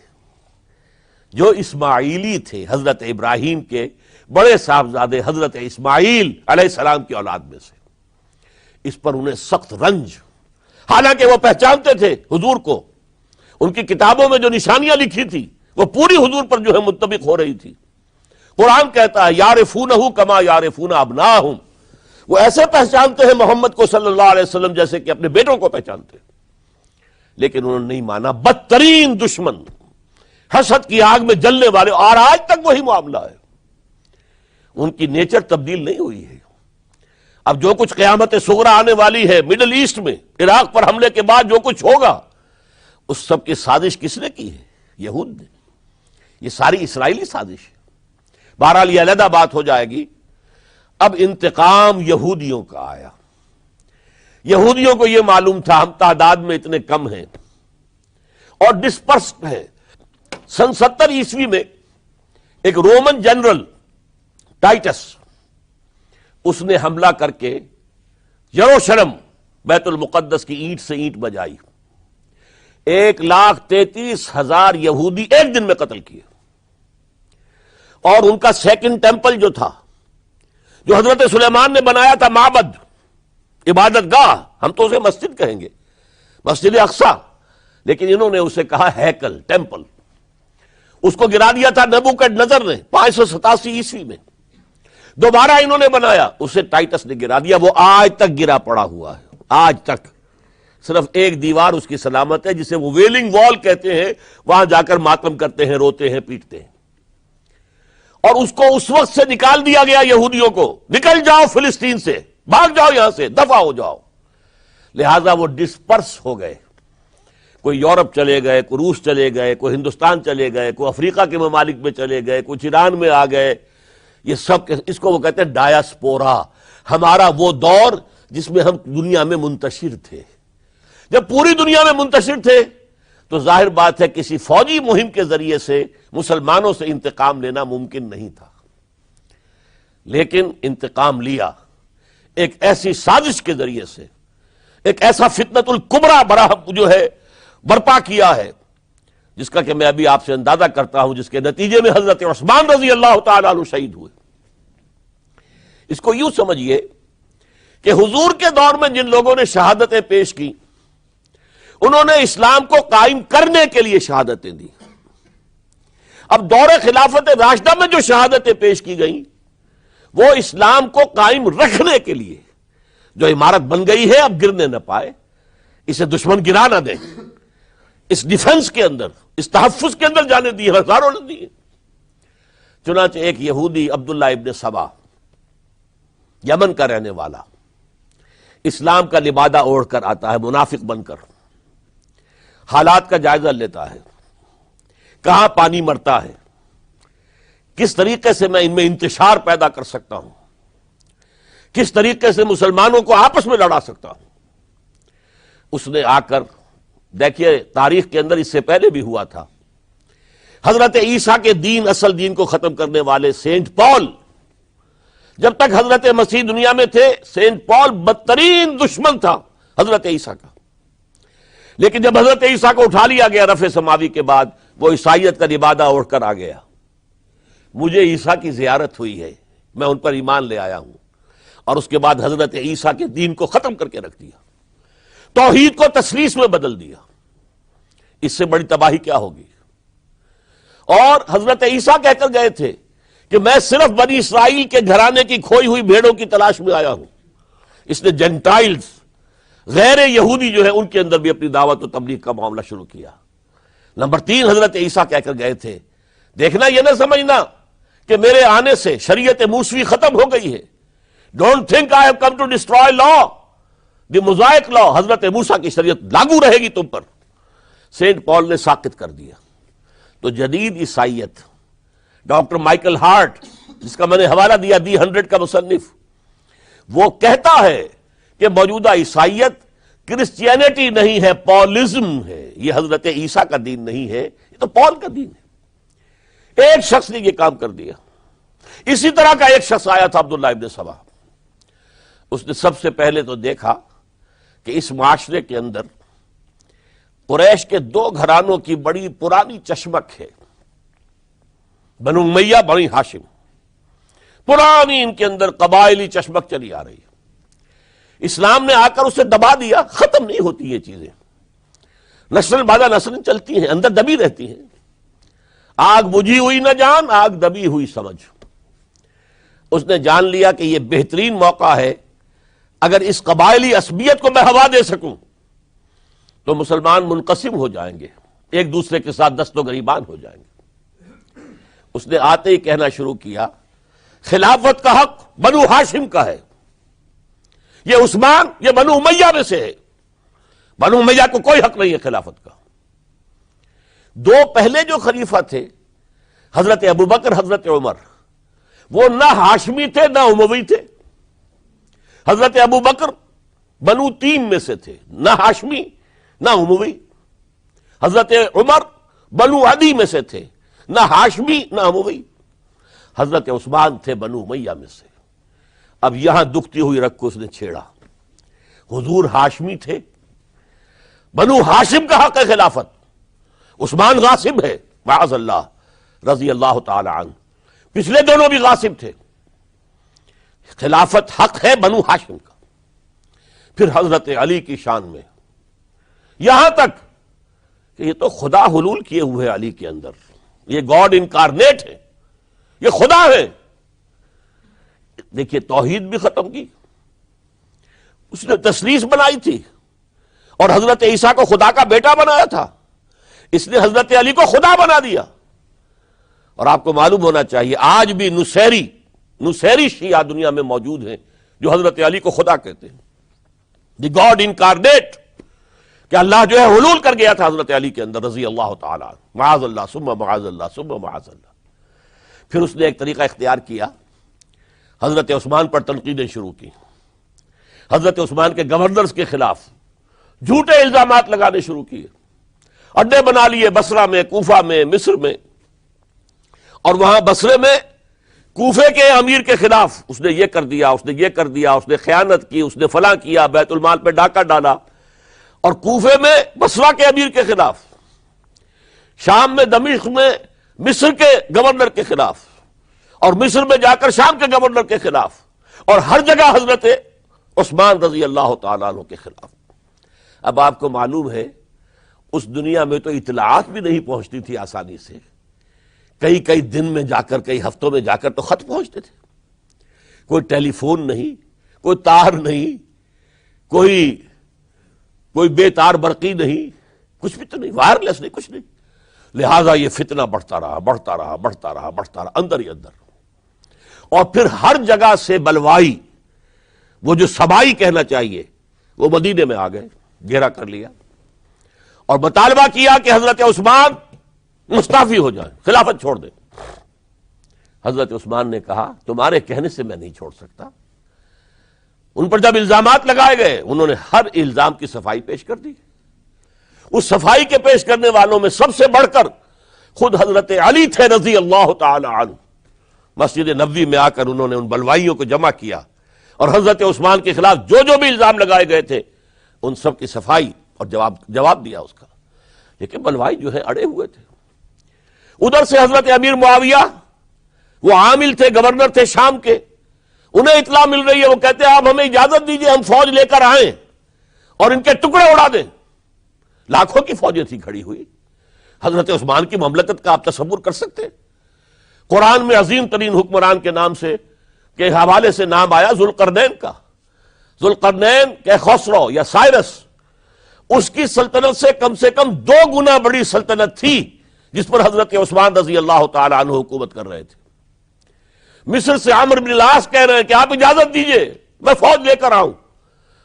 جو اسماعیلی تھے، حضرت ابراہیم کے بڑے صاحبزادے حضرت اسماعیل علیہ السلام کی اولاد میں سے. اس پر انہیں سخت رنج، حالانکہ وہ پہچانتے تھے حضور کو، ان کی کتابوں میں جو نشانیاں لکھی تھی وہ پوری حضور پر جو ہے مطابق ہو رہی تھی. قرآن کہتا ہے یعرفونہ کما یعرفون ابناہم، وہ ایسے پہچانتے ہیں محمد کو صلی اللہ علیہ وسلم جیسے کہ اپنے بیٹوں کو پہچانتے ہیں. لیکن انہوں نے نہیں مانا. بدترین دشمن، حسد کی آگ میں جلنے والے، اور آج تک وہی معاملہ ہے. ان کی نیچر تبدیل نہیں ہوئی ہے. اب جو کچھ قیامت صغریٰ آنے والی ہے مڈل ایسٹ میں، عراق پر حملے کے بعد جو کچھ ہوگا، اس سب کی سازش کس نے کی ہے؟ یہود نے. یہ ساری اسرائیلی سازش ہے. بہرحال یہ علیحدہ بات ہو جائے گی. اب انتقام یہودیوں کا آیا. یہودیوں کو یہ معلوم تھا ہم تعداد میں اتنے کم ہیں اور ڈسپرسڈ ہیں. سن 70 عیسوی میں ایک رومن جنرل ٹائٹس، اس نے حملہ کر کے یروشلم بیت المقدس کی اینٹ سے اینٹ بجائی. 1,33,000 یہودی ایک دن میں قتل کیے. اور ان کا سیکنڈ ٹیمپل جو تھا، جو حضرت سلیمان نے بنایا تھا، معبد، عبادت گاہ، ہم تو اسے مسجد کہیں گے، مسجد اقصی، لیکن انہوں نے اسے کہا ہیکل، ٹیمپل. اس کو گرا دیا تھا نبوکڈنضر نے 587 عیسوی میں. دوبارہ انہوں نے بنایا، اسے ٹائٹس نے گرا دیا. وہ آج تک گرا پڑا ہوا ہے، آج تک. صرف ایک دیوار اس کی سلامت ہے، جسے وہ ویلنگ وال کہتے ہیں. وہاں جا کر ماتم کرتے ہیں، روتے ہیں، پیٹتے ہیں. اور اس کو اس وقت سے نکال دیا گیا یہودیوں کو، نکل جاؤ فلسطین سے، بھاگ جاؤ یہاں سے، دفع ہو جاؤ. لہذا وہ ڈسپرس ہو گئے. کوئی یورپ چلے گئے، کوئی روس چلے گئے، کوئی ہندوستان چلے گئے، کوئی افریقہ کے ممالک میں چلے گئے، کچھ ایران میں آ گئے. یہ سب، اس کو وہ کہتے ہیں ڈایاسپورا. ہمارا وہ دور جس میں ہم دنیا میں منتشر تھے. جب پوری دنیا میں منتشر تھے تو ظاہر بات ہے کسی فوجی مہم کے ذریعے سے مسلمانوں سے انتقام لینا ممکن نہیں تھا. لیکن انتقام لیا ایک ایسی سازش کے ذریعے سے، ایک ایسا فتنۃ الکبریٰ جو ہے برپا کیا ہے، جس کا کہ میں ابھی آپ سے اندازہ کرتا ہوں، جس کے نتیجے میں حضرت عثمان رضی اللہ تعالیٰ عنہ شہید ہوئے. اس کو یوں سمجھیے کہ حضور کے دور میں جن لوگوں نے شہادتیں پیش کی، انہوں نے اسلام کو قائم کرنے کے لیے شہادتیں دی. اب دور خلافت راشدہ میں جو شہادتیں پیش کی گئیں، وہ اسلام کو قائم رکھنے کے لیے. جو عمارت بن گئی ہے اب گرنے نہ پائے، اسے دشمن گرا نہ دے، اس ڈیفنس کے اندر، اس تحفظ کے اندر جانے دیے، ہزاروں نے دیے. چنانچہ ایک یہودی عبداللہ ابن سبا، یمن کا رہنے والا، اسلام کا لبادہ اوڑھ کر آتا ہے منافق بن کر، حالات کا جائزہ لیتا ہے، کہاں پانی مرتا ہے، کس طریقے سے میں ان میں انتشار پیدا کر سکتا ہوں، کس طریقے سے مسلمانوں کو آپس میں لڑا سکتا ہوں. اس نے آ کر، دیکھیے تاریخ کے اندر اس سے پہلے بھی ہوا تھا، حضرت عیسیٰ کے دین، اصل دین کو ختم کرنے والے سینٹ پال، جب تک حضرت مسیح دنیا میں تھے سینٹ پال بدترین دشمن تھا حضرت عیسیٰ کا. لیکن جب حضرت عیسیٰ کو اٹھا لیا گیا رفع سماوی کے بعد، وہ عیسائیت کا لبادہ اوڑھ کر آ گیا. مجھے عیسیٰ کی زیارت ہوئی ہے، میں ان پر ایمان لے آیا ہوں، اور اس کے بعد حضرت عیسیٰ کے دین کو ختم کر کے رکھ دیا، توحید کو تثلیث میں بدل دیا. اس سے بڑی تباہی کیا ہوگی؟ اور حضرت عیسیٰ کہہ کر گئے تھے کہ میں صرف بنی اسرائیل کے گھرانے کی کھوئی ہوئی بھیڑوں کی تلاش میں آیا ہوں. اس نے جینٹائلز، غیر یہودی جو ہے، ان کے اندر بھی اپنی دعوت و تبلیغ کا معاملہ شروع کیا. نمبر 3 حضرت عیسیٰ کہہ کر گئے تھے، دیکھنا یہ نہ سمجھنا کہ میرے آنے سے شریعت موسوی ختم ہو گئی ہے. Don't think I have come to destroy law. The Mosaic law, حضرت موسیٰ کی شریعت لاگو رہے گی تم پر، سینٹ پال نے ساقط کر دیا۔ تو جدید عیسائیت، ڈاکٹر مائیکل ہارٹ جس کا میں نے حوالہ دیا دی 100 کا مصنف، وہ کہتا ہے کہ موجودہ عیسائیت کرسچینٹی نہیں ہے، پالزم ہے، یہ حضرت عیسیٰ کا دین نہیں ہے، یہ تو پال کا دین ہے۔ ایک شخص نے یہ کام کر دیا۔ اسی طرح کا ایک شخص آیا تھا عبداللہ ابن سبا، اس نے سب سے پہلے تو دیکھا کہ اس معاشرے کے اندر قریش کے 2 گھرانوں کی بڑی پرانی چشمک ہے، بنو امیہ، بنی ہاشم، پرانی ان کے اندر قبائلی چشمک چلی آ رہی ہے۔ اسلام نے آ کر اسے دبا دیا، ختم نہیں ہوتی یہ چیزیں، نسل بعد نسل چلتی ہیں، اندر دبی رہتی ہیں۔ آگ بجھی ہوئی نہ جان، آگ دبی ہوئی سمجھ۔ اس نے جان لیا کہ یہ بہترین موقع ہے، اگر اس قبائلی عصبیت کو میں ہوا دے سکوں تو مسلمان منقسم ہو جائیں گے، ایک دوسرے کے ساتھ دست و گریبان ہو جائیں گے۔ اس نے آتے ہی کہنا شروع کیا، خلافت کا حق بنو ہاشم کا ہے، یہ عثمان یہ بنو امیہ میں سے ہے، بنو امیہ کو کوئی حق نہیں ہے خلافت کا۔ 2 پہلے جو خلیفہ تھے، حضرت ابوبکر، حضرت عمر، وہ نہ ہاشمی تھے نہ اموی تھے۔ حضرت ابوبکر بنو تیم میں سے تھے، نہ ہاشمی نہ اموی۔ حضرت عمر بنو عدی میں سے تھے، نہ ہاشمی نہ اموی۔ حضرت عثمان تھے بنو امیہ میں سے۔ اب یہاں دکھتی ہوئی رگ کو اس نے چھیڑا، حضور ہاشمی تھے، بنو ہاشم کا حق ہے خلافت، عثمان غاصب ہے معاذ اللہ رضی اللہ تعالی عنہ، پچھلے دونوں بھی غاصب تھے، خلافت حق ہے بنو ہاشم کا۔ پھر حضرت علی کی شان میں یہاں تک کہ یہ تو خدا حلول کیے ہوئے علی کے اندر، یہ گاڈ انکارنیٹ ہے، یہ خدا ہے۔ دیکھیے توحید بھی ختم کی، اس نے تثلیث بنائی تھی، اور حضرت عیسیٰ کو خدا کا بیٹا بنایا تھا، اس نے حضرت علی کو خدا بنا دیا۔ اور آپ کو معلوم ہونا چاہیے آج بھی نصیری شیعہ دنیا میں موجود ہیں جو حضرت علی کو خدا کہتے ہیں، دی گاڈ انکارنیٹ، کہ اللہ جو ہے حلول کر گیا تھا حضرت علی کے اندر رضی اللہ تعالی عنہ، معاذ اللہ ثم معاذ اللہ ثم معاذ اللہ۔ پھر اس نے ایک طریقہ اختیار کیا، حضرت عثمان پر تنقیدیں شروع کی، حضرت عثمان کے گورنرز کے خلاف جھوٹے الزامات لگانے شروع کیے، اڈے بنا لیے بصرہ میں، کوفہ میں، مصر میں، اور وہاں بصرے میں کوفے کے امیر کے خلاف اس نے یہ کر دیا، اس نے یہ کر دیا، اس نے خیانت کی، اس نے فلاں کیا، بیت المال پہ ڈاکہ ڈالا۔ اور کوفے میں بصرہ کے امیر کے خلاف، شام میں دمشق میں مصر کے گورنر کے خلاف، اور مصر میں جا کر شام کے گورنر کے خلاف، اور ہر جگہ حضرت عثمان رضی اللہ تعالیٰ عنہ کے خلاف۔ اب آپ کو معلوم ہے اس دنیا میں تو اطلاعات بھی نہیں پہنچتی تھی آسانی سے، کئی دن میں جا کر، کئی ہفتوں میں جا کر تو خط پہنچتے تھے، کوئی ٹیلی فون نہیں، کوئی تار نہیں، کوئی بے تار برقی نہیں، کچھ بھی تو نہیں، وائرلیس نہیں، کچھ نہیں۔ لہذا یہ فتنہ بڑھتا رہا اندر ہی اندر، اور پھر ہر جگہ سے بلوائی، وہ جو سبائی کہنا چاہیے، وہ مدینے میں آ گئے، گھیرا کر لیا، اور مطالبہ کیا کہ حضرت عثمان مستعفی ہو جائیں، خلافت چھوڑ دیں۔ حضرت عثمان نے کہا تمہارے کہنے سے میں نہیں چھوڑ سکتا۔ ان پر جب الزامات لگائے گئے انہوں نے ہر الزام کی صفائی پیش کر دی۔ اس صفائی کے پیش کرنے والوں میں سب سے بڑھ کر خود حضرت علی تھے رضی اللہ تعالی عنہ۔ مسجد نبوی میں آ کر انہوں نے ان بلوائیوں کو جمع کیا، اور حضرت عثمان کے خلاف جو بھی الزام لگائے گئے تھے ان سب کی صفائی اور جواب دیا اس کا۔ لیکن بلوائی جو ہے اڑے ہوئے تھے۔ ادھر سے حضرت امیر معاویہ، وہ عامل تھے، گورنر تھے شام کے، انہیں اطلاع مل رہی ہے، وہ کہتے ہیں آپ ہمیں اجازت دیجئے ہم فوج لے کر آئیں اور ان کے ٹکڑے اڑا دیں۔ لاکھوں کی فوجیں تھی کھڑی ہوئی۔ حضرت عثمان کی مملکت کا آپ تصور کر سکتے ہیں؟ قرآن میں عظیم ترین حکمران کے نام سے کے حوالے سے نام آیا ذوالقرنین کا۔ ذوالقرنین کے خسرو یا سائرس، اس کی سلطنت سے کم 2 گنا بڑی سلطنت تھی جس پر حضرت عثمان رضی اللہ تعالی عنہ حکومت کر رہے تھے۔ مصر سے عمرو بن العاص کہہ رہے ہیں کہ آپ اجازت دیجئے میں فوج لے کر آؤں،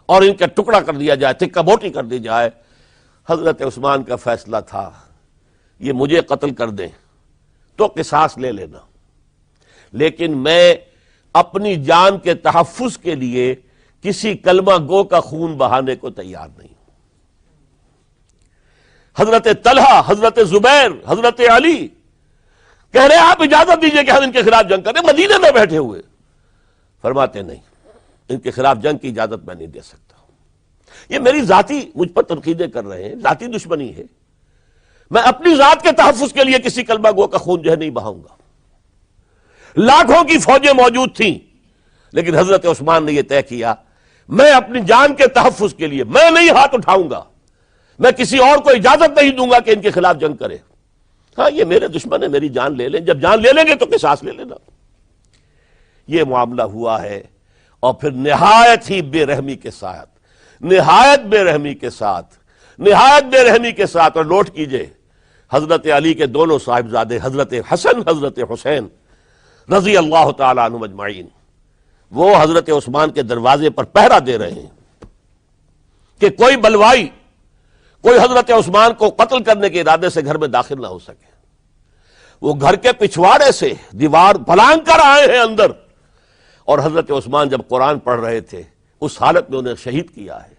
اور ان کا ٹکڑا کر دیا جائے، تکہ بوٹی کر دی جائے۔ حضرت عثمان کا فیصلہ تھا یہ مجھے قتل کر دیں تو قصاص لے لینا، لیکن میں اپنی جان کے تحفظ کے لیے کسی کلمہ گو کا خون بہانے کو تیار نہیں۔ حضرت طلحہ، حضرت زبیر، حضرت علی کہہ رہے آپ اجازت دیجئے کہ ہم ان کے خلاف جنگ کریں، مدینے میں بیٹھے ہوئے۔ فرماتے نہیں، ان کے خلاف جنگ کی اجازت میں نہیں دے سکتا۔ یہ میری ذاتی مجھ پر تنقیدیں کر رہے ہیں، ذاتی دشمنی ہے، میں اپنی ذات کے تحفظ کے لیے کسی کلمہ گو کا خون جو ہے نہیں بہاؤں گا۔ لاکھوں کی فوجیں موجود تھیں، لیکن حضرت عثمان نے یہ طے کیا میں اپنی جان کے تحفظ کے لیے میں نہیں ہاتھ اٹھاؤں گا، میں کسی اور کو اجازت نہیں دوں گا کہ ان کے خلاف جنگ کرے۔ ہاں یہ میرے دشمن ہے، میری جان لے لیں، جب جان لے لیں گے تو قصاص لے لینا۔ یہ معاملہ ہوا ہے، اور پھر نہایت ہی بے رحمی کے ساتھ، نہایت بے رحمی کے ساتھ، نہایت بے رحمی کے ساتھ، اور نوٹ کیجئے حضرت علی کے دونوں صاحبزادے حضرت حسن، حضرت حسین رضی اللہ تعالی عنہم اجمعین، وہ حضرت عثمان کے دروازے پر پہرا دے رہے ہیں کہ کوئی بلوائی، کوئی حضرت عثمان کو قتل کرنے کے ارادے سے گھر میں داخل نہ ہو سکے۔ وہ گھر کے پچھواڑے سے دیوار پھلانگ کر آئے ہیں اندر، اور حضرت عثمان جب قرآن پڑھ رہے تھے اس حالت میں انہیں شہید کیا ہے۔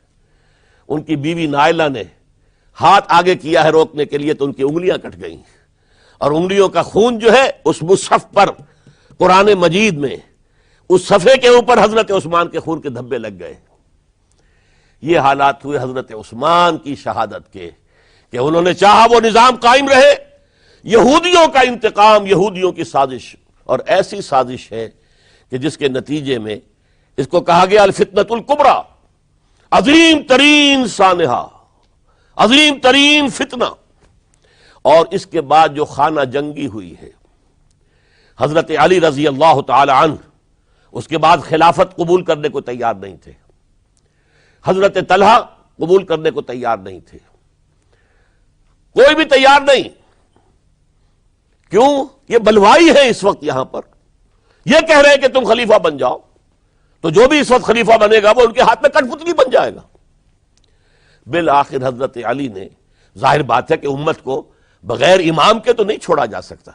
ان کی بیوی نائلہ نے ہاتھ آگے کیا ہے روکنے کے لیے تو ان کی انگلیاں کٹ گئیں، اور انگلیوں کا خون جو ہے اس مصحف پر قرآن مجید میں اس صفحے کے اوپر حضرت عثمان کے خون کے دھبے لگ گئے۔ یہ حالات ہوئے حضرت عثمان کی شہادت کے کہ انہوں نے چاہا وہ نظام قائم رہے۔ یہودیوں کا انتقام، یہودیوں کی سازش، اور ایسی سازش ہے کہ جس کے نتیجے میں اس کو کہا گیا الفتنۃ الکبریٰ، عظیم ترین سانحہ، عظیم ترین فتنہ۔ اور اس کے بعد جو خانہ جنگی ہوئی ہے، حضرت علی رضی اللہ تعالی عنہ اس کے بعد خلافت قبول کرنے کو تیار نہیں تھے، حضرت طلحہ قبول کرنے کو تیار نہیں تھے، کوئی بھی تیار نہیں۔ کیوں؟ یہ بلوائی ہے اس وقت یہاں پر، یہ کہہ رہے ہیں کہ تم خلیفہ بن جاؤ، تو جو بھی اس وقت خلیفہ بنے گا وہ ان کے ہاتھ میں کٹ پتلی بن جائے گا۔ بالآخر حضرت علی نے، ظاہر بات ہے کہ امت کو بغیر امام کے تو نہیں چھوڑا جا سکتا،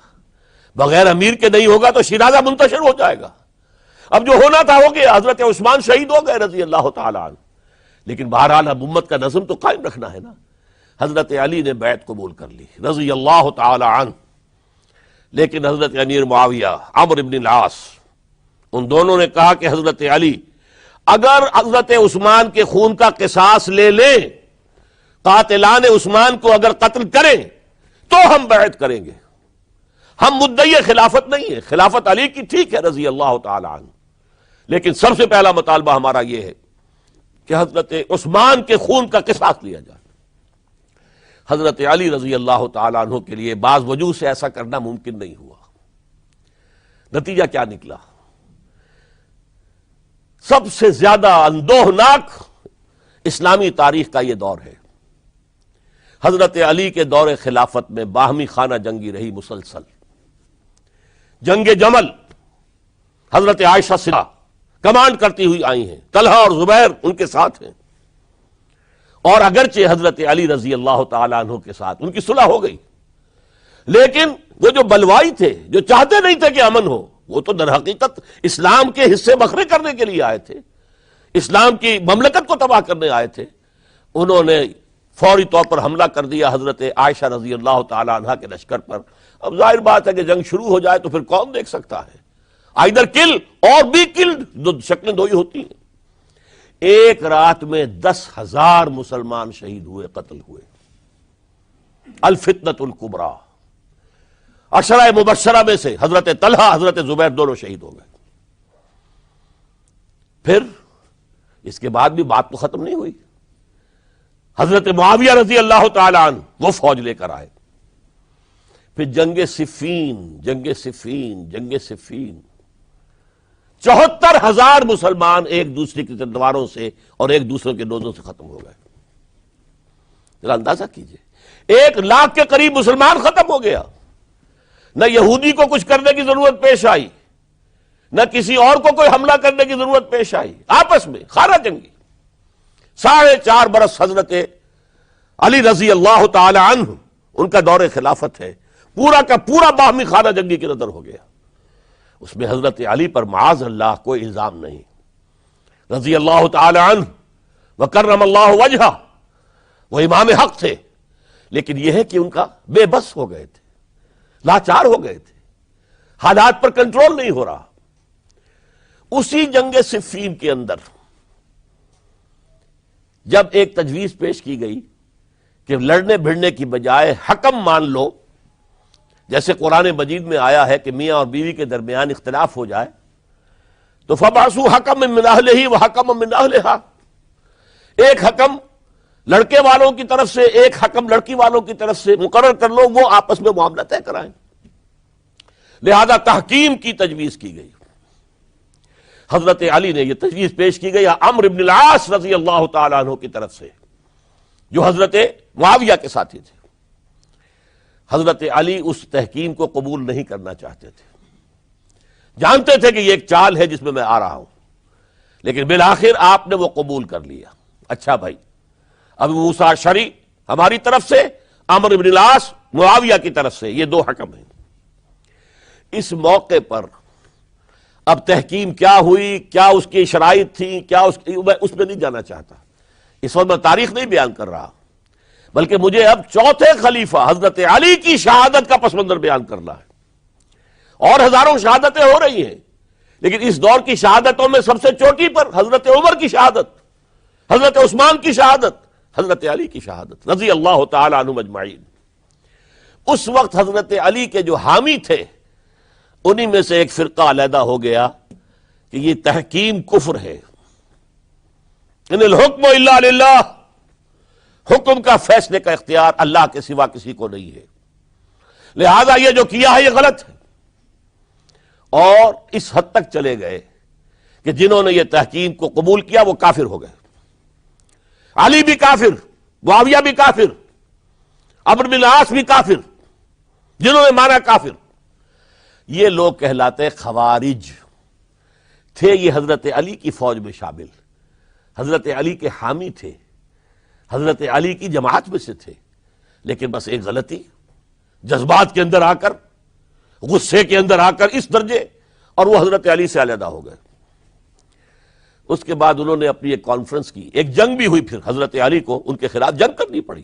بغیر امیر کے نہیں ہوگا تو شیرازہ منتشر ہو جائے گا۔ اب جو ہونا تھا ہو گیا، حضرت عثمان شہید ہو گئے رضی اللہ تعالی عنہ، لیکن بہرحال اب امت کا نظم تو قائم رکھنا ہے نا۔ حضرت علی نے بیعت قبول کر لی رضی اللہ تعالی عنہ، لیکن حضرت امیر معاویہ، عمرو بن العاص، ان دونوں نے کہا کہ حضرت علی اگر حضرت عثمان کے خون کا قصاص لے لیں، قاتلان عثمان کو اگر قتل کریں تو ہم بیعت کریں گے، ہم مدعی خلافت نہیں ہے، خلافت علی کی ٹھیک ہے رضی اللہ تعالی عنہ، لیکن سب سے پہلا مطالبہ ہمارا یہ ہے کہ حضرت عثمان کے خون کا قصاص لیا جائے۔ حضرت علی رضی اللہ تعالیٰ عنہ کے لیے بعض وجوہ سے ایسا کرنا ممکن نہیں ہوا۔ نتیجہ کیا نکلا؟ سب سے زیادہ اندوہناک اسلامی تاریخ کا یہ دور ہے۔ حضرت علی کے دور خلافت میں باہمی خانہ جنگی رہی مسلسل۔ جنگ جمل حضرت عائشہ صدیقہ کمانڈ کرتی ہوئی آئی ہیں، طلحہ اور زبیر ان کے ساتھ ہیں، اور اگرچہ حضرت علی رضی اللہ تعالیٰ عنہ کے ساتھ ان کی صلح ہو گئی، لیکن وہ جو بلوائی تھے، جو چاہتے نہیں تھے کہ امن ہو، وہ تو در حقیقت اسلام کے حصے بکھرے کرنے کے لیے آئے تھے، اسلام کی مملکت کو تباہ کرنے آئے تھے۔ انہوں نے فوری طور پر حملہ کر دیا حضرت عائشہ رضی اللہ تعالیٰ عنہ کے لشکر پر۔ اب ظاہر بات ہے کہ جنگ شروع ہو جائے تو پھر کون دیکھ سکتا ہے، آئدر کل اور بی کلڈ، دو شکلیں دو ہی ہوتی ہیں۔ ایک رات میں 10,000 مسلمان شہید ہوئے، قتل ہوئے۔ الفتنۃ الکبریٰ، عشرہ مبشرہ میں سے حضرت طلحہ، حضرت زبیر دونوں شہید ہو گئے۔ پھر اس کے بعد بھی بات تو ختم نہیں ہوئی۔ حضرت معاویہ رضی اللہ تعالی عنہ وہ فوج لے کر آئے۔ پھر جنگ صفین، جنگ صفین، جنگ صفین، 74,000 مسلمان ایک دوسرے کی تلواروں سے اور ایک دوسرے کے نوزوں سے ختم ہو گئے۔ ذرا اندازہ کیجئے، 1,00,000 کے قریب مسلمان ختم ہو گیا۔ نہ یہودی کو کچھ کرنے کی ضرورت پیش آئی، نہ کسی اور کو کوئی حملہ کرنے کی ضرورت پیش آئی، آپس میں خانہ جنگی۔ 4.5 برس حضرت علی رضی اللہ تعالی عنہ ان کا دور خلافت ہے، پورا کا پورا باہمی خانہ جنگی کے اندر ہو گیا، اس میں حضرت علی پر معاذ اللہ کوئی الزام نہیں، رضی اللہ تعالی عنہ وکرم اللہ وجہہ، وہ امام حق تھے، لیکن یہ ہے کہ ان کا بے بس ہو گئے تھے، لاچار ہو گئے تھے، حالات پر کنٹرول نہیں ہو رہا۔ اسی جنگ صفین کے اندر جب ایک تجویز پیش کی گئی کہ لڑنے بھڑنے کی بجائے حکم مان لو، جیسے قرآن مجید میں آیا ہے کہ میاں اور بیوی کے درمیان اختلاف ہو جائے تو فَبَعْثُوا حَكَمًا مِّنْ أَهْلِهِ وَحَكَمًا مِّنْ أَهْلِهَا، ایک حکم لڑکے والوں کی طرف سے ایک حکم لڑکی والوں کی طرف سے مقرر کر لو، وہ آپس میں معاملہ طے کرائیں۔ لہذا تحکیم کی تجویز کی گئی، حضرت علی نے یہ تجویز پیش کی گئی عمرو بن العاص رضی اللہ تعالیٰ عنہ کی طرف سے، جو حضرت معاویہ کے ساتھی تھے۔ حضرت علی اس تحکیم کو قبول نہیں کرنا چاہتے تھے، جانتے تھے کہ یہ ایک چال ہے جس میں میں آ رہا ہوں، لیکن بالآخر آپ نے وہ قبول کر لیا۔ اچھا بھائی، ابو موسیٰ اشعری ہماری طرف سے، عمرو بن العاص معاویہ کی طرف سے، یہ 2 حکم ہیں۔ اس موقع پر اب تحکیم کیا ہوئی، کیا اس کی شرائط تھی، کیا اس میں نہیں جانا چاہتا، اس وقت میں تاریخ نہیں بیان کر رہا، بلکہ مجھے اب چوتھے خلیفہ حضرت علی کی شہادت کا پس منظر بیان کرنا ہے۔ اور ہزاروں شہادتیں ہو رہی ہیں، لیکن اس دور کی شہادتوں میں سب سے چوٹی پر حضرت عمر کی شہادت، حضرت عثمان کی شہادت، حضرت علی کی شہادت رضی اللہ تعالی عنہم اجمعین۔ اس وقت حضرت علی کے جو حامی تھے انہی میں سے ایک فرقہ علیحدہ ہو گیا کہ یہ تحکیم کفر ہے، ان الحکم الا للہ، حکم کا فیصلے کا اختیار اللہ کے سوا کسی کو نہیں ہے، لہذا یہ جو کیا ہے یہ غلط ہے۔ اور اس حد تک چلے گئے کہ جنہوں نے یہ تحکیم کو قبول کیا وہ کافر ہو گئے، علی بھی کافر، معاویہ بھی کافر، عمرو بن العاص بھی کافر، جنہوں نے مانا کافر۔ یہ لوگ کہلاتے خوارج تھے، یہ حضرت علی کی فوج میں شامل، حضرت علی کے حامی تھے، حضرت علی کی جماعت میں سے تھے، لیکن بس ایک غلطی، جذبات کے اندر آ کر، غصے کے اندر آ کر اس درجے، اور وہ حضرت علی سے علیحدہ ہو گئے۔ اس کے بعد انہوں نے اپنی ایک کانفرنس کی، ایک جنگ بھی ہوئی، پھر حضرت علی کو ان کے خلاف جنگ کرنی پڑی،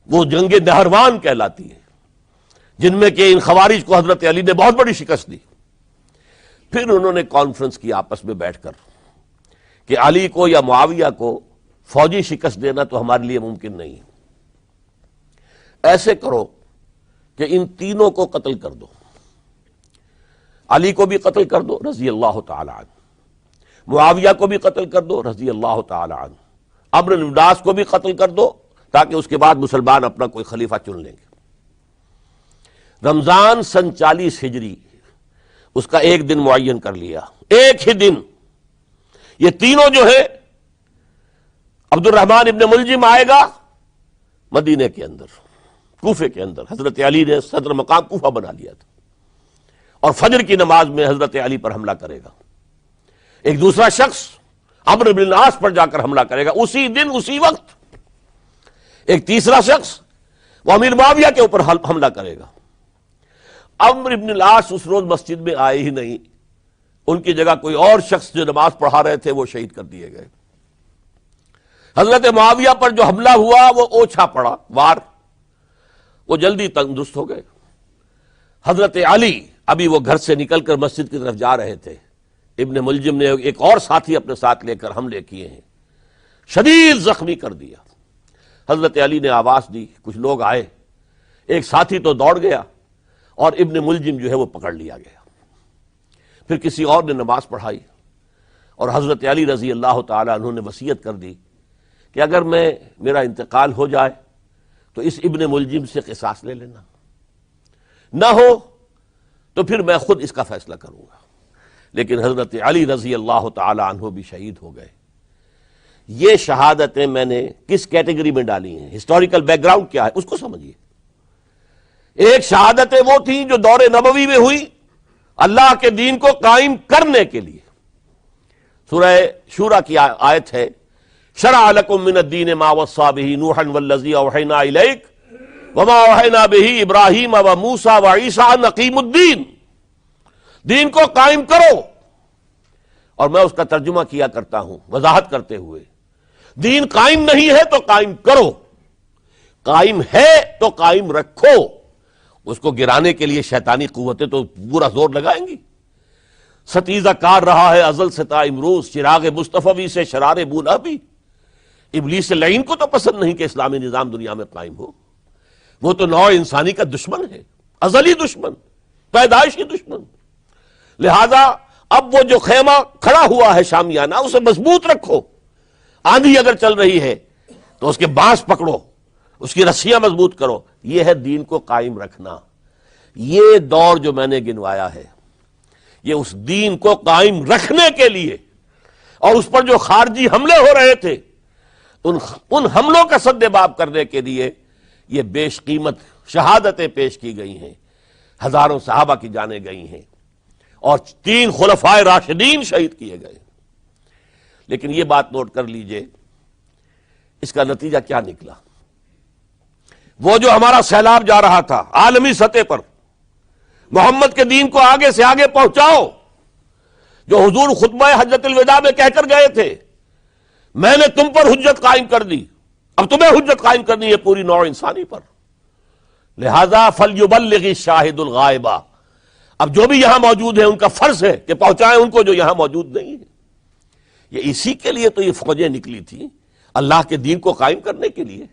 وہ جنگ نہروان کہلاتی ہے، جن میں کہ ان خوارج کو حضرت علی نے بہت بڑی شکست دی۔ پھر انہوں نے کانفرنس کی آپس میں بیٹھ کر کہ علی کو یا معاویہ کو فوجی شکست دینا تو ہمارے لیے ممکن نہیں، ایسے کرو کہ ان تینوں کو قتل کر دو، علی کو بھی قتل کر دو رضی اللہ تعالی عنہ، معاویہ کو بھی قتل کر دو رضی اللہ تعالی عنہ، عمرو بن العاص کو بھی قتل کر دو، تاکہ اس کے بعد مسلمان اپنا کوئی خلیفہ چن لیں گے۔ رمضان سن 40 ہجری اس کا ایک دن معین کر لیا، ایک ہی دن یہ تینوں جو ہے، عبد الرحمن ابن ملجم آئے گا مدینے کے اندر، کوفے کے اندر، حضرت علی نے صدر مقام کوفہ بنا لیا تھا، اور فجر کی نماز میں حضرت علی پر حملہ کرے گا۔ ایک دوسرا شخص عمرو بن العاص پر جا کر حملہ کرے گا اسی دن اسی وقت۔ ایک تیسرا شخص وہ امیر معاویہ کے اوپر حملہ کرے گا۔ عمرو بن العاص اس روز مسجد میں آئے ہی نہیں، ان کی جگہ کوئی اور شخص جو نماز پڑھا رہے تھے وہ شہید کر دیے گئے۔ حضرت معاویہ پر جو حملہ ہوا وہ اوچھا پڑا وار، وہ جلدی تندرست ہو گئے۔ حضرت علی ابھی وہ گھر سے نکل کر مسجد کی طرف جا رہے تھے، ابن ملجم نے ایک اور ساتھی اپنے ساتھ لے کر حملے کیے ہیں، شدید زخمی کر دیا۔ حضرت علی نے آواز دی، کچھ لوگ آئے، ایک ساتھی تو دوڑ گیا اور ابن ملجم جو ہے وہ پکڑ لیا گیا۔ پھر کسی اور نے نماز پڑھائی، اور حضرت علی رضی اللہ تعالی عنہ نے وصیت کر دی کہ اگر میرا انتقال ہو جائے تو اس ابن ملجم سے قصاص لے لینا، نہ ہو تو پھر میں خود اس کا فیصلہ کروں گا۔ لیکن حضرت علی رضی اللہ تعالی عنہ بھی شہید ہو گئے۔ یہ شہادتیں میں نے کس کیٹیگری میں ڈالی ہیں، ہسٹوریکل بیک گراؤنڈ کیا ہے اس کو سمجھیے۔ ایک شہادتیں وہ تھیں جو دور نبوی میں ہوئی اللہ کے دین کو قائم کرنے کے لیے۔ سورہ شورى کی آیت ہے شرع لکم من الدین ما وصى به نوحا والذی اوحینا الیک وما اوحینا به ابراہیم وموسیٰ وعیسیٰ ان اقیموا الدین، دین کو قائم کرو. اور میں اس کا ترجمہ کیا کرتا ہوں وضاحت کرتے ہوئے، دین قائم نہیں ہے تو قائم کرو، قائم ہے تو قائم رکھو. اس کو گرانے کے لیے شیطانی قوتیں تو پورا زور لگائیں گی. ستیزہ کار رہا ہے ازل سے تا امروز، چراغ مصطفی سے شرار بولا بھی. ابلیس لعین کو تو پسند نہیں کہ اسلامی نظام دنیا میں قائم ہو. وہ تو نوع انسانی کا دشمن ہے، ازلی دشمن، پیدائشی دشمن. لہذا اب وہ جو خیمہ کھڑا ہوا ہے شامیانہ، اسے مضبوط رکھو. آندھی اگر چل رہی ہے تو اس کے بانس پکڑو، اس کی رسیاں مضبوط کرو. یہ ہے دین کو قائم رکھنا. یہ دور جو میں نے گنوایا ہے یہ اس دین کو قائم رکھنے کے لیے، اور اس پر جو خارجی حملے ہو رہے تھے ان حملوں کا سد باب کرنے کے لیے یہ بیش قیمت شہادتیں پیش کی گئی ہیں. ہزاروں صحابہ کی جانیں گئی ہیں اور 3 خلفائے راشدین شہید کیے گئے. لیکن یہ بات نوٹ کر لیجئے، اس کا نتیجہ کیا نکلا؟ وہ جو ہمارا سیلاب جا رہا تھا عالمی سطح پر، محمد کے دین کو آگے سے آگے پہنچاؤ، جو حضور خطبہ حجۃ الوداع میں کہہ کر گئے تھے، میں نے تم پر حجت قائم کر دی، اب تمہیں حجت قائم کرنی ہے پوری نوع انسانی پر. لہذا فلیبلغ الشاہد الغائب، اب جو بھی یہاں موجود ہیں ان کا فرض ہے کہ پہنچائیں ان کو جو یہاں موجود نہیں ہے. یہ اسی کے لیے تو یہ فوجیں نکلی تھیں، اللہ کے دین کو قائم کرنے کے لیے.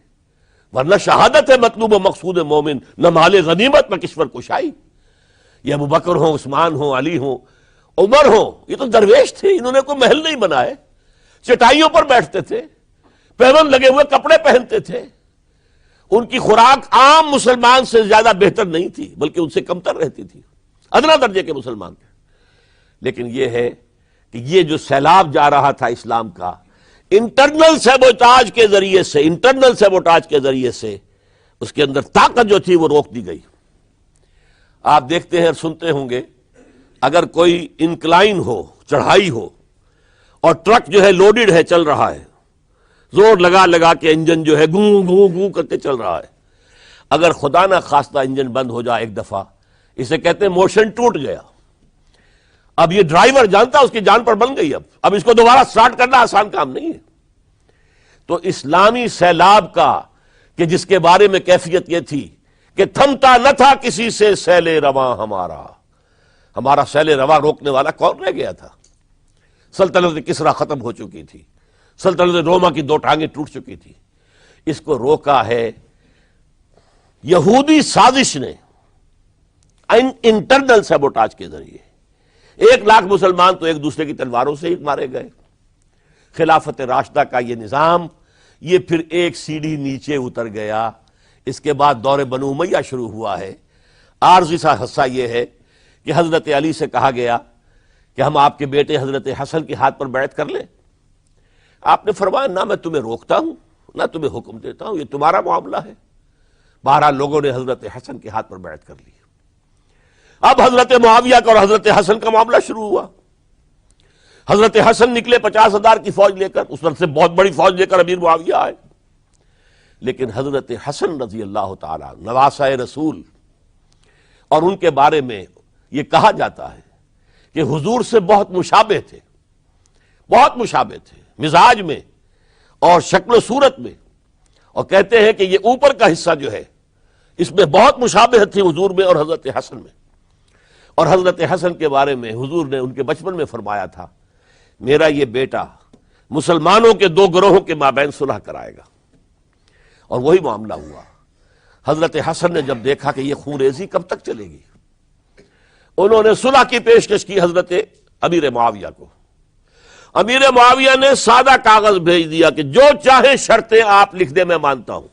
ورنہ شہادت ہے مطلوب و مقصود مومن، نہ مال غنیمت نہ کشور کشائی. یہ ابو بکر ہوں، عثمان ہوں، علی ہوں، عمر ہوں، یہ تو درویش تھے، انہوں نے کوئی محل نہیں بنائے، چٹائیوں پر بیٹھتے تھے، پیون لگے ہوئے کپڑے پہنتے تھے. ان کی خوراک عام مسلمان سے زیادہ بہتر نہیں تھی، بلکہ ان سے کمتر رہتی تھی، ادنا درجے کے مسلمان تھے. لیکن یہ ہے کہ یہ جو سیلاب جا رہا تھا اسلام کا، انٹرنل سیبوٹاج کے ذریعے سے اس کے اندر طاقت جو تھی وہ روک دی گئی. آپ دیکھتے ہیں اور سنتے ہوں گے، اگر کوئی انکلائن ہو، چڑھائی ہو، اور ٹرک جو ہے لوڈڈ ہے، چل رہا ہے، زور لگا لگا کے انجن جو ہے گوں گوں گوں کر کے چل رہا ہے، اگر خدا نہ خواستہ انجن بند ہو جائے ایک دفعہ، اسے کہتے ہیں موشن ٹوٹ گیا. اب یہ ڈرائیور جانتا اس کی جان پر بن گئی، اب اس کو دوبارہ سٹارٹ کرنا آسان کام نہیں ہے. تو اسلامی سیلاب کا کہ جس کے بارے میں کیفیت یہ تھی کہ تھمتا نہ تھا کسی سے سیل رواں ہمارا سیل رواں روکنے والا کون رہ گیا تھا؟ سلطنت کسریٰ ختم ہو چکی تھی، سلطنت روما کی 2 ٹانگیں ٹوٹ چکی تھی. اس کو روکا ہے یہودی سازش نے انٹرنل سیبوٹاج کے ذریعے. 1 لاکھ مسلمان تو ایک دوسرے کی تلواروں سے ہی مارے گئے. خلافت راشدہ کا یہ نظام یہ پھر ایک سیڑھی نیچے اتر گیا. اس کے بعد دور بنو امیہ شروع ہوا ہے. عارضی سا حصہ یہ ہے کہ حضرت علی سے کہا گیا کہ ہم آپ کے بیٹے حضرت حسن کے ہاتھ پر بیعت کر لیں. آپ نے فرمایا نہ میں تمہیں روکتا ہوں نہ تمہیں حکم دیتا ہوں، یہ تمہارا معاملہ ہے. 12 لوگوں نے حضرت حسن کے ہاتھ پر بیعت کر لی. اب حضرت معاویہ کا اور حضرت حسن کا معاملہ شروع ہوا. حضرت حسن نکلے 50,000 کی فوج لے کر، اس وقت سے بہت بڑی فوج لے کر امیر معاویہ آئے. لیکن حضرت حسن رضی اللہ تعالی نواسۂ رسول، اور ان کے بارے میں یہ کہا جاتا ہے کہ حضور سے بہت مشابہ تھے، بہت مشابہ تھے مزاج میں اور شکل و صورت میں. اور کہتے ہیں کہ یہ اوپر کا حصہ جو ہے اس میں بہت مشابہت تھی حضور میں اور حضرت حسن میں. اور حضرت حسن کے بارے میں حضور نے ان کے بچپن میں فرمایا تھا میرا یہ بیٹا مسلمانوں کے 2 گروہوں کے مابین صلح کرائے گا. اور وہی معاملہ ہوا. حضرت حسن نے جب دیکھا کہ یہ خون ریزی کب تک چلے گی، انہوں نے صلح کی پیشکش کی حضرت امیر معاویہ کو. امیر معاویہ نے سادہ کاغذ بھیج دیا کہ جو چاہے شرطیں آپ لکھ دیں میں مانتا ہوں.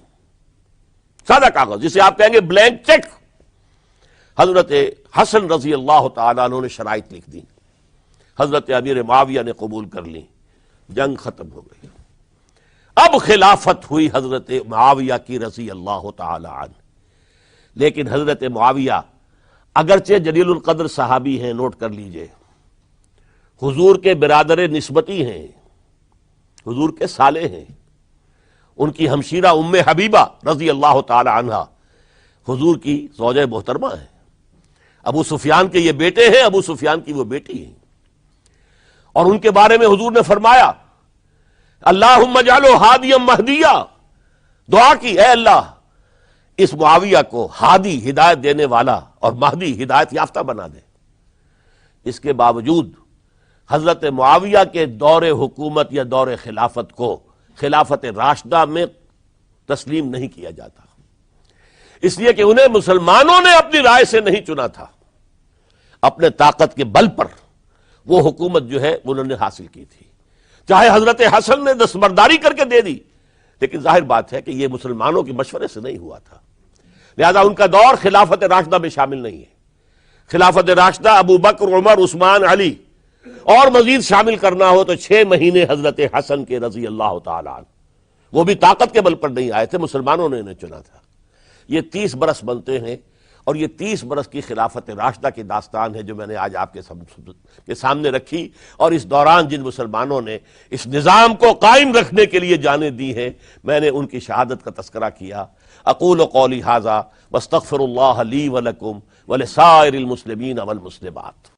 سادہ کاغذ جسے آپ کہیں گے بلینک چیک. حضرت حسن رضی اللہ تعالیٰ عنہ نے شرائط لکھ دی، حضرت امیر معاویہ نے قبول کر لی، جنگ ختم ہو گئی. اب خلافت ہوئی حضرت معاویہ کی رضی اللہ تعالی عنہ. لیکن حضرت معاویہ اگرچہ جلیل القدر صحابی ہیں، نوٹ کر لیجئے، حضور کے برادر نسبتی ہیں، حضور کے سالے ہیں، ان کی ہمشیرہ ام حبیبہ رضی اللہ تعالی عنہا حضور کی زوجہ محترمہ ہیں، ابو سفیان کے یہ بیٹے ہیں، ابو سفیان کی وہ بیٹی ہیں، اور ان کے بارے میں حضور نے فرمایا اللہم اجعلہ ہادیا مہدیا، دعا کی اے اللہ اس معاویہ کو ہادی ہدایت دینے والا اور مہدی ہدایت یافتہ بنا دے۔ اس کے باوجود حضرت معاویہ کے دور حکومت یا دور خلافت کو خلافت راشدہ میں تسلیم نہیں کیا جاتا، اس لیے کہ انہیں مسلمانوں نے اپنی رائے سے نہیں چنا تھا، اپنے طاقت کے بل پر وہ حکومت جو ہے انہوں نے حاصل کی تھی، چاہے حضرت حسن نے دستبرداری کر کے دے دی، لیکن ظاہر بات ہے کہ یہ مسلمانوں کے مشورے سے نہیں ہوا تھا، لہذا ان کا دور خلافت راشدہ میں شامل نہیں ہے۔ خلافت راشدہ ابو بکر، عمر، عثمان، علی اور مزید شامل کرنا ہو تو 6 مہینے حضرت حسن کے رضی اللہ تعالی عنہ، وہ بھی طاقت کے بل پر نہیں آئے تھے، مسلمانوں نے انہیں چنا تھا۔ یہ 30 برس بنتے ہیں، اور یہ 30 برس کی خلافت راشدہ کی داستان ہے جو میں نے آج آپ کے سامنے رکھی، اور اس دوران جن مسلمانوں نے اس نظام کو قائم رکھنے کے لیے جانیں دی ہیں، میں نے ان کی شہادت کا تذکرہ کیا۔ اقول قولی ھذا واستغفر اللہ لی ولکم ولسائر المسلمین والمسلمات۔